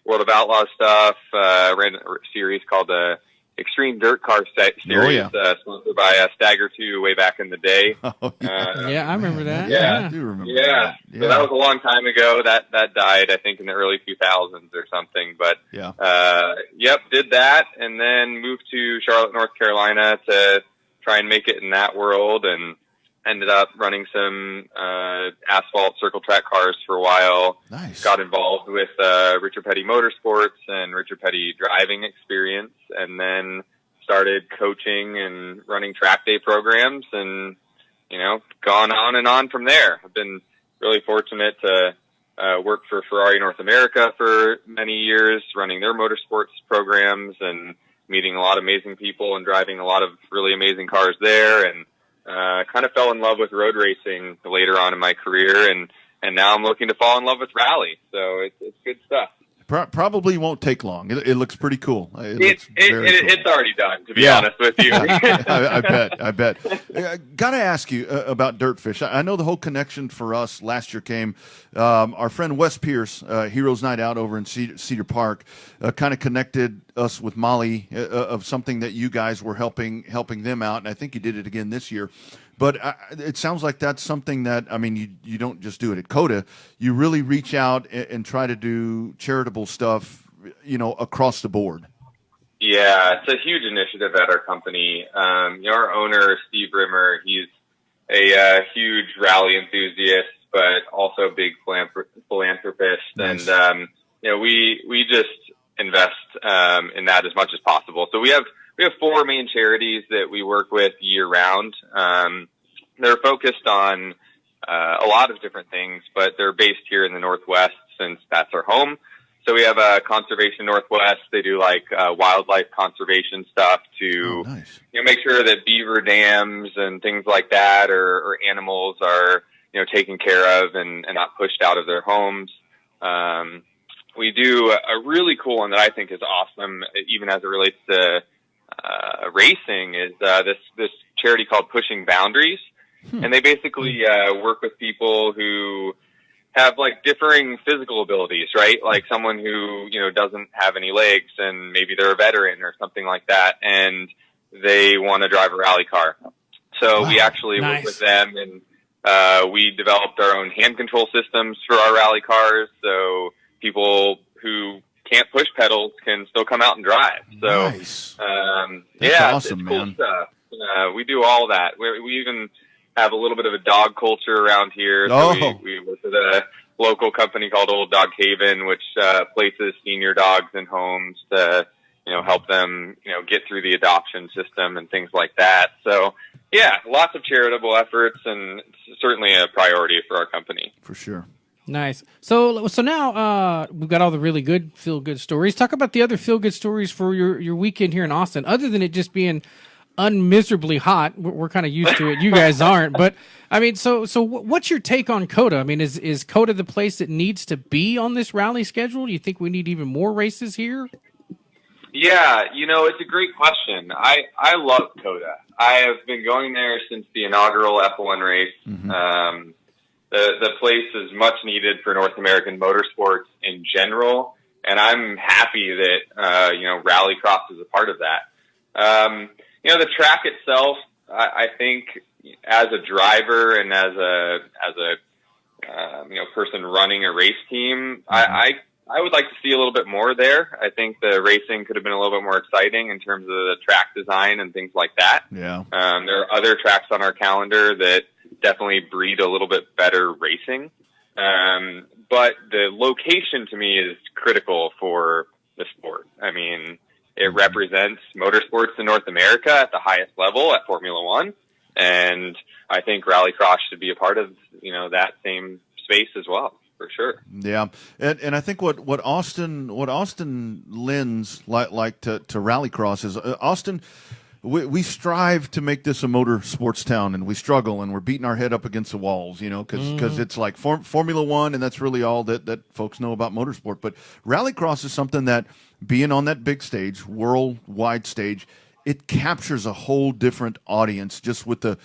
World of Outlaws stuff, ran a series called the Extreme Dirt Car Series, sponsored by Stagger 2 way back in the day. Yeah, I remember that. I do remember that. Yeah. So that was a long time ago. That died, I think, in the early 2000s or something. But, did that, and then moved to Charlotte, North Carolina to try and make it in that world, and ended up running some asphalt circle track cars for a while. Nice. Got involved with Richard Petty Motorsports and Richard Petty Driving Experience, and then started coaching and running track day programs, and gone on and on from there. I've been really fortunate to work for Ferrari North America for many years, running their motorsports programs and meeting a lot of amazing people and driving a lot of really amazing cars there, and kind of fell in love with road racing later on in my career, and now I'm looking to fall in love with rally. So it's good stuff. Probably won't take long. It looks pretty cool. It's already done, to be honest with you. I bet. Got to ask you about DIrtFish. I know the whole connection for us last year came. Our friend Wes Pierce, Heroes Night Out over in Cedar Park, kind of connected us with Molly of something that you guys were helping them out, and I think you did it again this year. But it sounds like that's something that, I mean, you don't just do it at COTA. You really reach out and try to do charitable stuff, across the board. Yeah, it's a huge initiative at our company. Our owner, Steve Rimmer, he's a huge rally enthusiast, but also a big philanthropist. Nice. And, we just invest in that as much as possible. So we have 4 main charities that we work with year round. They're focused on a lot of different things, but they're based here in the Northwest since that's our home. So we have Conservation Northwest. They do wildlife conservation stuff to make sure that beaver dams and things like that or animals are taken care of and not pushed out of their homes. We do a really cool one that I think is awesome, even as it relates to racing, is this charity called Pushing Boundaries. And they basically work with people who have differing physical abilities, right? Like someone who, doesn't have any legs and maybe they're a veteran or something like that, and they want to drive a rally car. So we actually work with them, and we developed our own hand control systems for our rally cars. So people who can't push pedals can still come out and drive. So, That's awesome, it's cool man. stuff. We do all that. We even have a little bit of a dog culture around here. So we work with a local company called Old Dog Haven, which places senior dogs in homes to help them get through the adoption system and things like that. So lots of charitable efforts, and it's certainly a priority for our company. For sure. Nice. So now we've got all the really good feel-good stories. Talk about the other feel-good stories for your weekend here in Austin, other than it just being unmiserably hot. We're kind of used to it. You guys aren't. But, I mean, so what's your take on COTA? I mean, is COTA the place that needs to be on this rally schedule? Do you think we need even more races here? Yeah, it's a great question. I love COTA. I have been going there since the inaugural F1 race. Mm-hmm. The place is much needed for North American motorsports in general, and I'm happy that Rallycross is a part of that. The track itself, I think, as a driver and as a person running a race team, I I would like to see a little bit more there. I think the racing could have been a little bit more exciting in terms of the track design and things like that. Yeah. There are other tracks on our calendar that definitely breed a little bit better racing. But the location to me is critical for the sport. I mean, it represents motorsports in North America at the highest level at Formula One. And I think Rallycross should be a part of, that same space as well. For sure. Yeah, and I think what Austin lends like to Rallycross is Austin. We strive to make this a motor sports town, and we struggle, and we're beating our head up against the walls, because it's like Formula One, and that's really all that folks know about motorsport. But Rallycross is something that, being on that big stage, worldwide stage, it captures a whole different audience just with the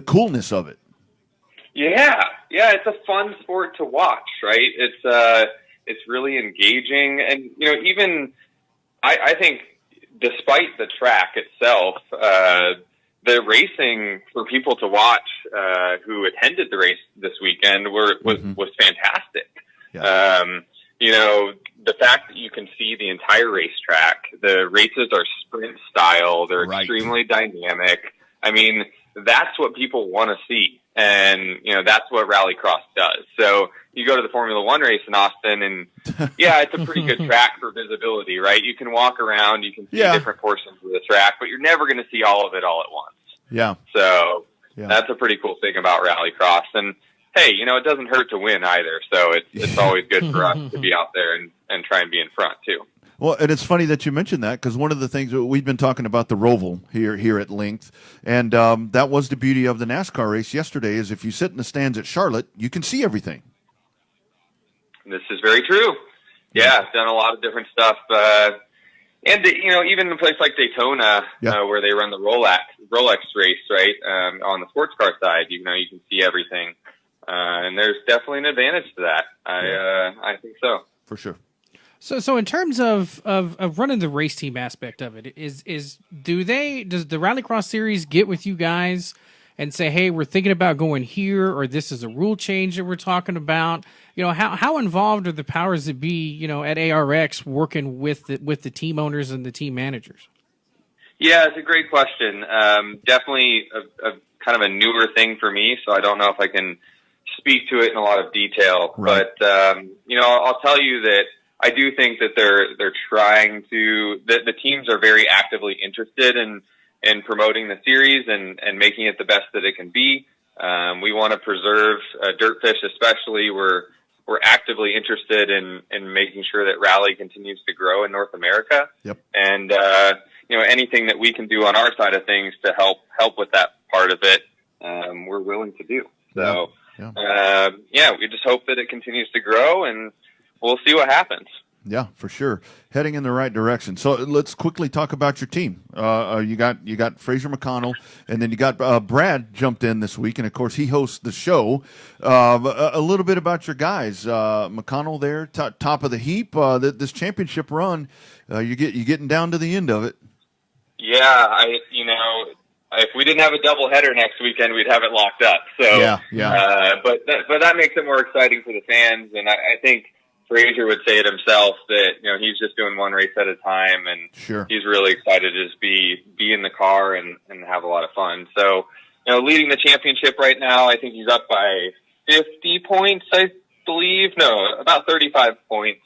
coolness of it. Yeah, it's a fun sport to watch, right? It's really engaging, and even I think, despite the track itself, the racing for people to watch who attended the race this weekend was fantastic. Yeah. The fact that you can see the entire racetrack, the races are sprint style, they're extremely dynamic. I mean, that's what people want to see. And, that's what Rallycross does. So you go to the Formula One race in Austin, and it's a pretty good track for visibility, right? You can walk around, you can see different portions of the track, but you're never going to see all of it all at once. Yeah. So that's a pretty cool thing about Rallycross. And hey, it doesn't hurt to win either. So it's always good for us to be out there and try and be in front too. Well, and it's funny that you mentioned that, because one of the things that we've been talking about, the Revved here at length, and that was the beauty of the NASCAR race yesterday, is if you sit in the stands at Charlotte, you can see everything. This is very true. Yeah, I've done a lot of different stuff. And, even in a place like Daytona, where they run the Rolex race, right, on the sports car side, you can see everything. And there's definitely an advantage to that. I think so. For sure. So in terms of running the race team aspect of it, does the Rallycross series get with you guys and say, hey, we're thinking about going here, or this is a rule change that we're talking about? How involved are the powers that be, at ARX working with the team owners and the team managers? Yeah, it's a great question. Definitely a kind of a newer thing for me, so I don't know if I can speak to it in a lot of detail. Right. But I'll tell you that I do think that they're trying to. The teams are very actively interested in promoting the series and making it the best that it can be. We want to preserve DIrtFish, especially. We're actively interested in making sure that rally continues to grow in North America. Yep. And anything that we can do on our side of things to help with that part of it, we're willing to do. So we just hope that it continues to grow, and we'll see what happens. Yeah, for sure. Heading in the right direction. So let's quickly talk about your team. You got Fraser McConnell, and then you got Brad jumped in this week, and of course he hosts the show. A little bit about your guys. McConnell there, top of the heap. This championship run, you're getting down to the end of it. Yeah, if we didn't have a doubleheader next weekend, we'd have it locked up. So but that makes it more exciting for the fans, and I think Fraser would say it himself that he's just doing one race at a time, and he's really excited to just be in the car and have a lot of fun. So leading the championship right now, I think he's up by 50 points, I believe. No, about 35 points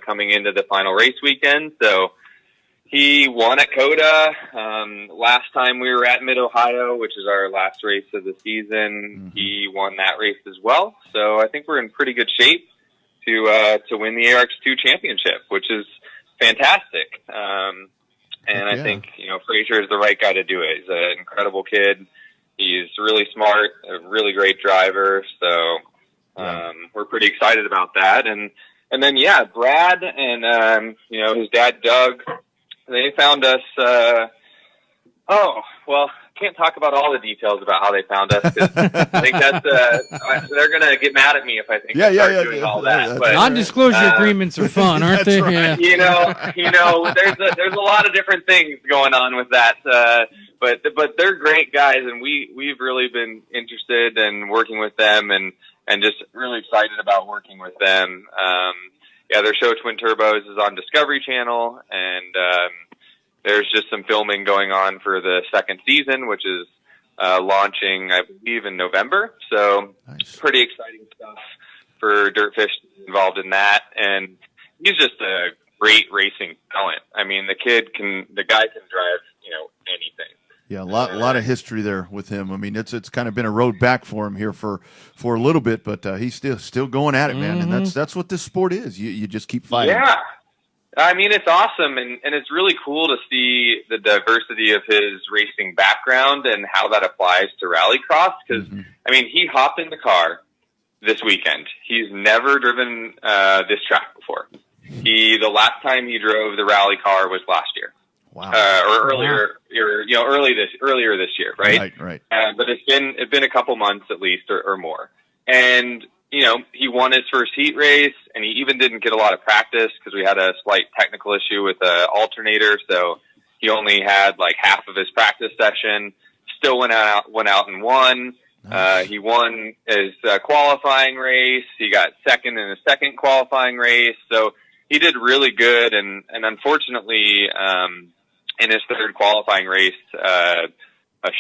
coming into the final race weekend. So he won at COTA. Last time we were at Mid-Ohio, which is our last race of the season, he won that race as well. So I think we're in pretty good shape to win the ARX2 championship, which is fantastic. I think, Fraser is the right guy to do it. He's an incredible kid. He's really smart, a really great driver. So, we're pretty excited about that. And then, Brad and, his dad, Doug, they found us, can't talk about all the details about how they found us, because I think that's they're gonna get mad at me if I think I start doing all that. But non-disclosure agreements are fun, aren't they? Right. Yeah. There's a lot of different things going on with that. But they're great guys, and we've really been interested in working with them, and just really excited about working with them. their show Twin Turbos is on Discovery Channel, and there's just some filming going on for the second season, which is launching, I believe, in November. So nice. Pretty exciting stuff for DIrtFish involved in that. And he's just a great racing talent. I mean, the guy can drive, anything. Yeah, a lot of history there with him. I mean, it's kind of been a road back for him here for a little bit, but he's still going at it, man. And that's what this sport is. You just keep fighting. Yeah. I mean, it's awesome, and it's really cool to see the diversity of his racing background and how that applies to rallycross. Because, I mean, he hopped in the car this weekend. He's never driven this track before. The last time he drove the rally car was last year. Wow. Or earlier, earlier this year, right? Right. But it's been a couple months at least, or more. And he won his first heat race, and he even didn't get a lot of practice because we had a slight technical issue with the alternator. So he only had like half of his practice session. Still went out and won. Nice. He won his qualifying race. He got second in his second qualifying race. So he did really good. And unfortunately, in his third qualifying race, a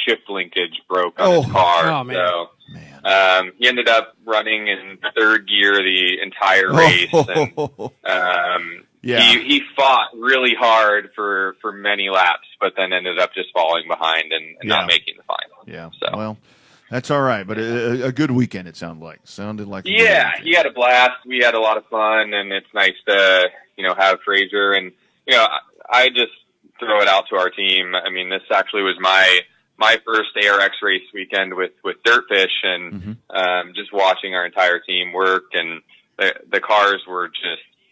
shift linkage broke on his car. Oh, man. So he ended up running in third gear the entire race. And, he fought really hard for many laps, but then ended up just falling behind and not making the final. Yeah. So. Well, that's all right, but a good weekend, it sounded like. He had a blast. We had a lot of fun, and it's nice to, have Fraser. And, I just throw it out to our team. I mean, this actually was my first ARX race weekend with DIrtFish, and just watching our entire team work, and the cars were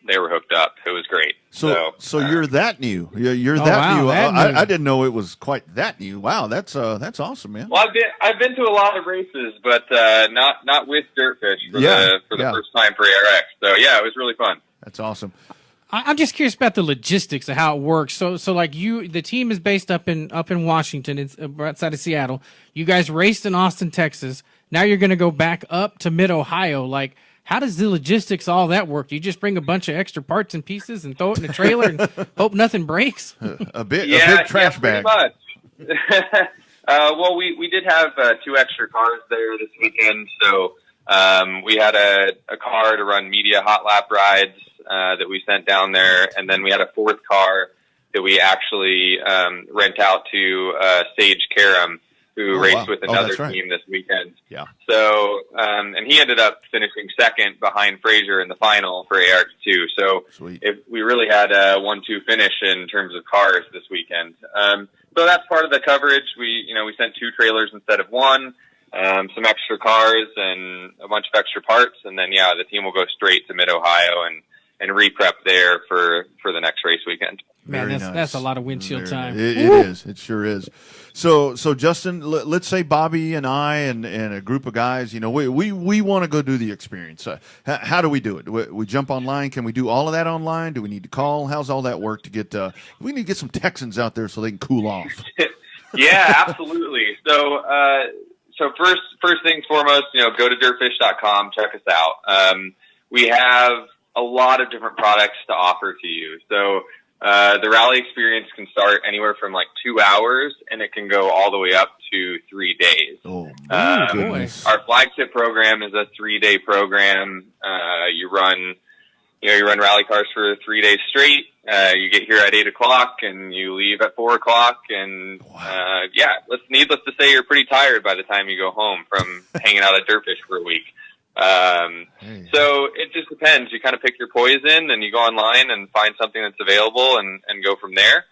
they were hooked up. It was great. So you're that new. You're that new. I didn't know it was quite that new. Wow, that's awesome, man. Well, I've been to a lot of races, but not with DIrtFish for the first time for ARX. So yeah, it was really fun. That's awesome. I'm just curious about the logistics of how it works. So like the team is based up in Washington, it's outside of Seattle. You guys raced in Austin, Texas. Now you're going to go back up to Mid Ohio. Like, how does the logistics, all that work? Do you just bring a bunch of extra parts and pieces and throw it in a trailer and hope nothing breaks? A big trash bag. Pretty much. Well, we did have 2 extra cars there this weekend. So we had a car to run media hot lap rides that we sent down there, and then we had a 4th car that we actually rent out to Sage Karam, who raced with another team this weekend. Yeah. So, and he ended up finishing second behind Fraser in the final for ARX2. So we really had a 1-2 finish in terms of cars this weekend. So that's part of the coverage. We sent 2 trailers instead of 1, some extra cars and a bunch of extra parts. And then, the team will go straight to Mid Ohio and re-prep there for the next race weekend. Man, that's a lot of windshield time. It is. It sure is. So Justin, let's say Bobby and I and a group of guys, we want to go do the experience. How do we do it? We jump online. Can we do all of that online? Do we need to call? How's all that work to get? We need to get some Texans out there so they can cool off. Yeah, absolutely. So first things foremost, go to DIrtFish.com, check us out. We have a lot of different products to offer to you. So the rally experience can start anywhere from like 2 hours, and it can go all the way up to 3 days. Oh, goodness. Our flagship program is a 3-day program. You run rally cars for 3 days straight. You get here at 8:00 and you leave at 4:00. And needless to say, you're pretty tired by the time you go home from hanging out at DIrtFish for a week. So it just depends. You kind of pick your poison and you go online and find something that's available and go from there.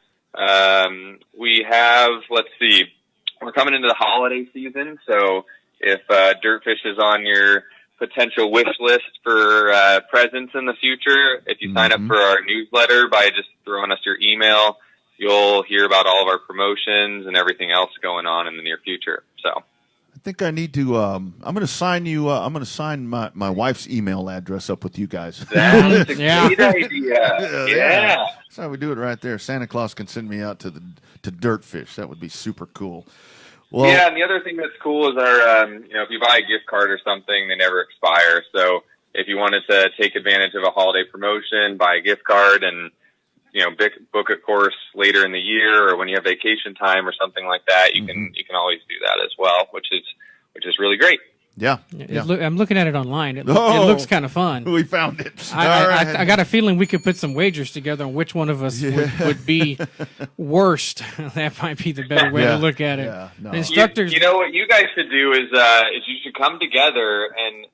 We have, we're coming into the holiday season. So if DIrtFish is on your potential wish list for presents in the future, if you sign up for our newsletter by just throwing us your email, you'll hear about all of our promotions and everything else going on in the near future. So I think I need to. I'm going to sign you. I'm going to sign my wife's email address up with you guys. That's a great idea. Yeah. That's how we do it right there. Santa Claus can send me out to DIrtFish. That would be super cool. Well, yeah, and the other thing that's cool is our, if you buy a gift card or something, they never expire. So if you wanted to take advantage of a holiday promotion, buy a gift card and, book a course later in the year or when you have vacation time or something like that, you can always do that as well, which is really great. Yeah. I'm looking at it online. It looks kind of fun. We found it. I got a feeling we could put some wagers together on which one of us would be worst. That might be the better way to look at it. Yeah, no. The instructors. What you guys should do is you should come together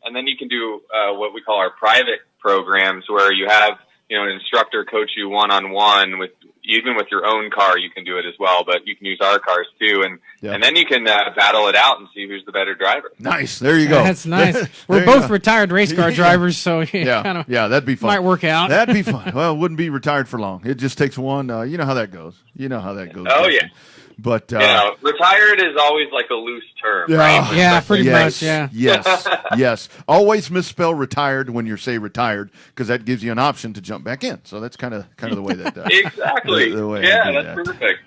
and then you can do what we call our private programs where you have an instructor coach you one-on-one with your own car. You can do it as well, but you can use our cars too, and then you can battle it out and see who's the better driver. Nice, there you go. That's nice. We're both retired race car drivers, so that'd be fun. Might work out. That'd be fun. Well, it wouldn't be retired for long. It just takes one. You know how that goes. Oh yeah. But retired is always like a loose term, yeah, right? Yeah, pretty much. Yeah. Yes. Always misspell retired when you say retired because that gives you an option to jump back in. So that's kind of the way that. Exactly. The way that's perfect.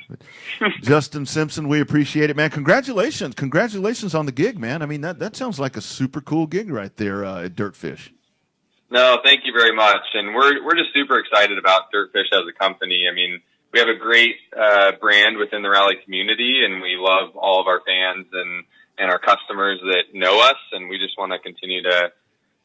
Justin Simpson, we appreciate it, man. Congratulations on the gig, man. I mean that sounds like a super cool gig right there at DIrtFish. No, thank you very much, and we're just super excited about DIrtFish as a company. I mean, we have a great brand within the rally community, and we love all of our fans and our customers that know us, and we just want to continue to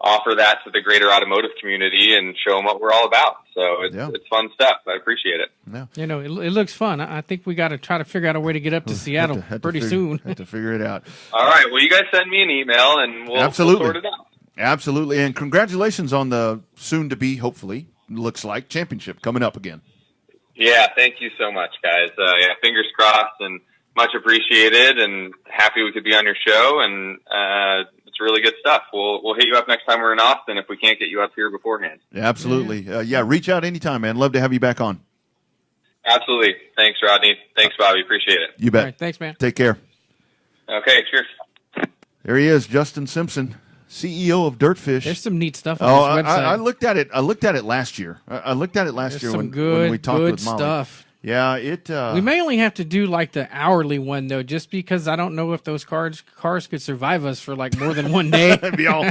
offer that to the greater automotive community and show them what we're all about. So it's fun stuff. I appreciate it. Yeah. It looks fun. I think we got to try to figure out a way to get up to Seattle pretty soon. Have to figure it out. All right. Well, you guys send me an email, and we'll sort it out. Absolutely. And congratulations on the soon-to-be, hopefully, looks like, championship coming up again. Yeah, thank you so much, guys. Fingers crossed and much appreciated, and happy we could be on your show. And it's really good stuff. We'll hit you up next time we're in Austin if we can't get you up here beforehand. Yeah, absolutely. Reach out anytime, man. Love to have you back on. Absolutely. Thanks, Rodney. Thanks, Bobby. Appreciate it. You bet. All right, thanks, man. Take care. Okay, cheers. There he is, Justin Simpson, CEO of DIrtFish. There's some neat stuff on his website. I looked at it last year. I looked at it last year when we talked with Molly. Stuff. Yeah, we may only have to do like the hourly one though, just because I don't know if those cars could survive us for like more than one day. Be all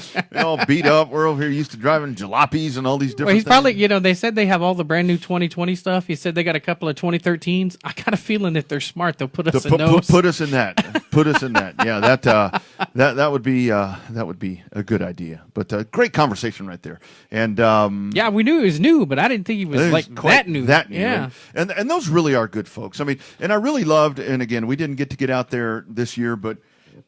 beat up. We're over here used to driving jalopies and all these different. Well, he's things. probably they said they have all the brand new 2020 stuff. He said they got a couple of 2013s. I got a feeling if they're smart, they'll put us in those. Put us in that. Put us in that. Yeah, that would be a good idea. But great conversation right there. And we knew he was new, but I didn't think he was like that new. That new. Yeah, and those really are good folks. I mean, and I really loved. And again, we didn't get out there this year, but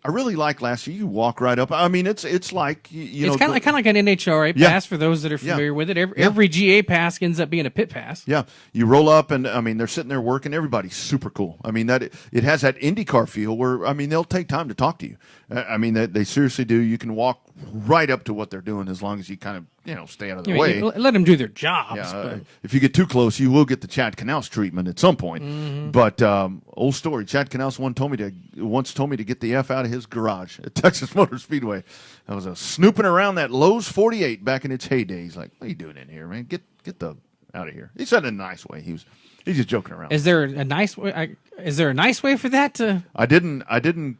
I really liked last year. You walk right up. I mean, it's like it's kind of like an NHRA pass for those that are familiar with it. Every GA pass ends up being a pit pass. Yeah, you roll up, and I mean, they're sitting there working. Everybody's super cool. I mean, that it has that IndyCar feel where they'll take time to talk to you. I mean, they seriously do. You can walk right up to what they're doing as long as you kind of stay out of the way. Let them do their jobs. Yeah, if you get too close, you will get the Chad Knaus treatment at some point. Mm-hmm. But old story, Chad Knaus once told me to get the F out of his garage at Texas Motor Speedway. I was snooping around that Lowe's 48 back in its heyday. He's like, "What are you doing in here, man? Get the out of here." He said it in a nice way. He's just joking around. Is there a nice way? Is there a nice way for that to? I didn't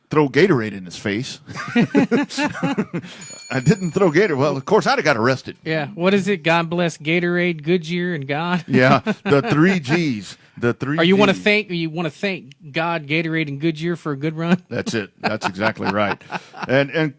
throw Gatorade in his face. I didn't throw Gatorade. Well, of course, I'd have got arrested. Yeah. What is it? God bless Gatorade, Goodyear, and God. Yeah, the 3 Gs. The 3. Or you want to thank God, Gatorade, and Goodyear for a good run. That's it. That's exactly right. And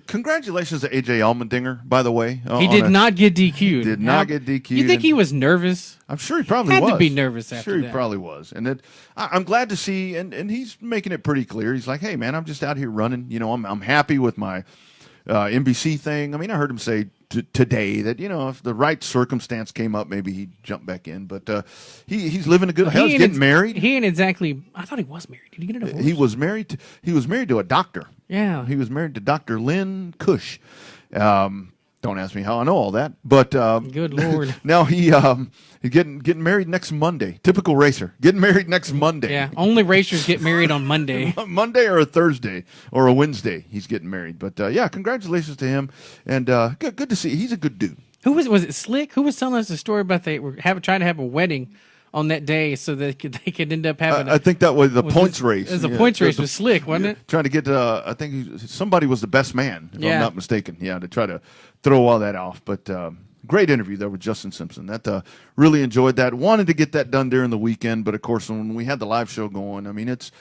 congratulations to AJ Allmendinger, by the way. He did not get DQ'd. Did not get DQ'd. You think he was nervous? I'm sure he probably was. Had to be nervous after that. Sure he probably was. And I'm glad to see, and he's making it pretty clear. He's like, hey, man, I'm just out here running. I'm happy with my NBC thing. I mean, I heard him say today that, if the right circumstance came up, maybe he'd jump back in. But he's living a good life. He's getting married. He ain't exactly. I thought he was married. Did he get a divorce? He was married to a doctor. Yeah. He was married to Dr. Lynn Cush. Don't ask me how I know all that, but good Lord. Now he's getting married next Monday. Typical racer, getting married next Monday. Yeah, only racers get married on Monday. Monday or a Thursday or a Wednesday. He's getting married, but congratulations to him, and good to see. He's a good dude. Who was it? Slick? Who was telling us the story about they were trying to have a wedding on that day so that they could end up having. I think that was the points race. It was a points race with Slick, wasn't it? Trying to get. I think somebody was the best man, if Yeah. I'm not mistaken. Yeah, to try to throw all that off, but. Great interview there with Justin Simpson. That really enjoyed that. Wanted to get that done during the weekend, but of course when we had the live show going, I mean it's.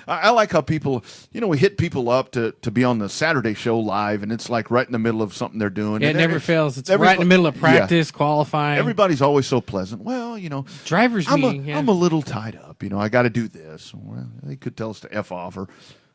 I like how people, we hit people up to be on the Saturday show live, and it's like right in the middle of something they're doing. Yeah, and it never fails. It's right in the middle of practice, qualifying. Everybody's always so pleasant. Well, drivers meeting. I'm a little tied up. I got to do this. Well, they could tell us to F off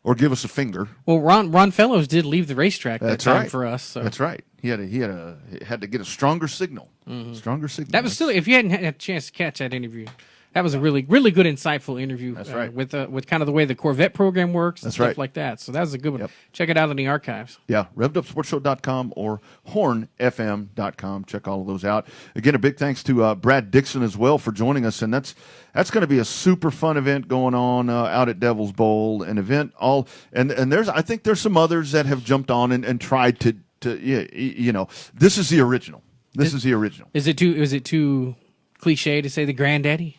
or give us a finger. Well, Ron Fellows did leave the racetrack that time for us. So. That's right. He had to get a stronger signal. Stronger signal. That was still, if you hadn't had a chance to catch that interview, that was a really, really good, insightful interview. That's right. With kind of the way the Corvette program works and That's stuff right. like that. So that was a good one. Yep. Check it out in the archives. Yeah, RevvedUpSportsShow.com or HornFM.com. Check all of those out. Again, a big thanks to Brad Dixon as well for joining us, and that's going to be a super fun event going on out at Devil's Bowl. An event and I think there's some others that have jumped on and tried to this is the original. This is the original. Is it too cliche to say the granddaddy?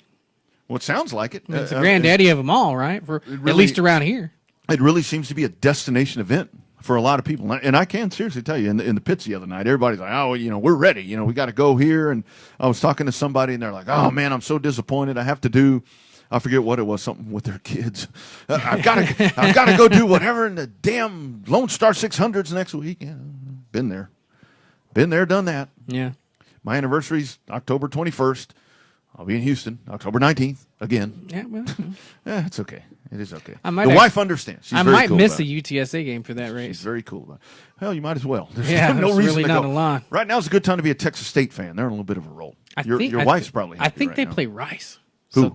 Well, it sounds like it. It's the granddaddy of them all, right? At least around here. It really seems to be a destination event for a lot of people. And I can seriously tell you, in the pits the other night, everybody's like, oh, we're ready. We got to go here. And I was talking to somebody, and they're like, oh, man, I'm so disappointed. I have to do, I forget what it was, something with their kids. I've got to go do whatever in the damn Lone Star 600s next week. Yeah, been there, done that. Yeah. My anniversary's October 21st. I'll be in Houston, October 19th, again. Yeah, well, Yeah, it's okay. It is okay. I might The act- wife understands. She's I very might cool miss about it. the UTSA game for that race. She's very cool about it. Hell, you might as well. There's Yeah, no there's reason really to not go. a lot. Right now is a good time to be a Texas State fan. They're on a little bit of a roll. Your wife's probably happy I think right they now. play Rice. Who? So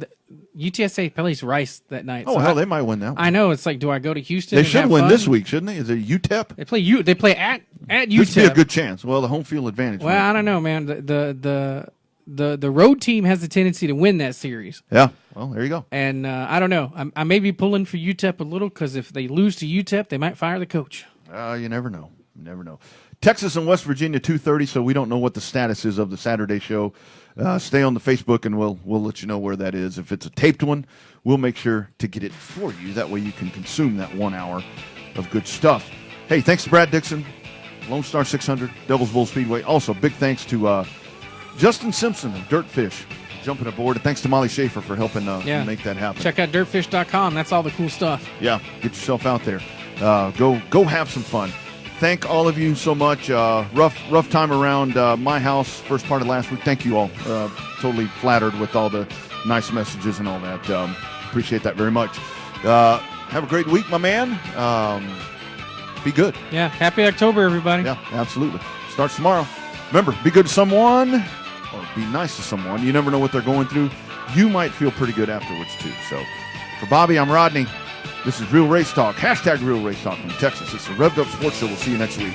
UTSA plays Rice that night. Oh, so hell, they might win that one. I know. It's like, do I go to Houston? They and should have win fun? this week, shouldn't they? Is it UTEP? They play at This UTEP. would be a good chance. Well, the home field advantage. Well, I don't know, man. The road team has a tendency to win that series. Yeah. Well, there you go. And I don't know. I may be pulling for UTEP a little because if they lose to UTEP, they might fire the coach. You never know. You never know. Texas and West Virginia 2:30. So we don't know what the status is of the Saturday show. Stay on the Facebook, and we'll let you know where that is. If it's a taped one, we'll make sure to get it for you. That way you can consume that 1 hour of good stuff. Hey, thanks to Brad Dixon, Lone Star 600, Devil's Bowl Speedway. Also, big thanks to Justin Simpson of DIrtFish jumping aboard. And thanks to Molly Schaefer for helping make that happen. Check out DIrtFish.com. That's all the cool stuff. Yeah, get yourself out there. Go have some fun. Thank all of you so much. Rough time around my house first part of last week. Thank you all. Totally flattered with all the nice messages and all that. Appreciate that very much. Have a great week, my man. Be good. Yeah. Happy October, everybody. Yeah, absolutely. Starts tomorrow. Remember, be good to someone or be nice to someone. You never know what they're going through. You might feel pretty good afterwards, too. So, for Bobby, I'm Rodney. This is Real Race Talk. # Real Race Talk from Texas. It's the Revved Up Sports Show. We'll see you next week.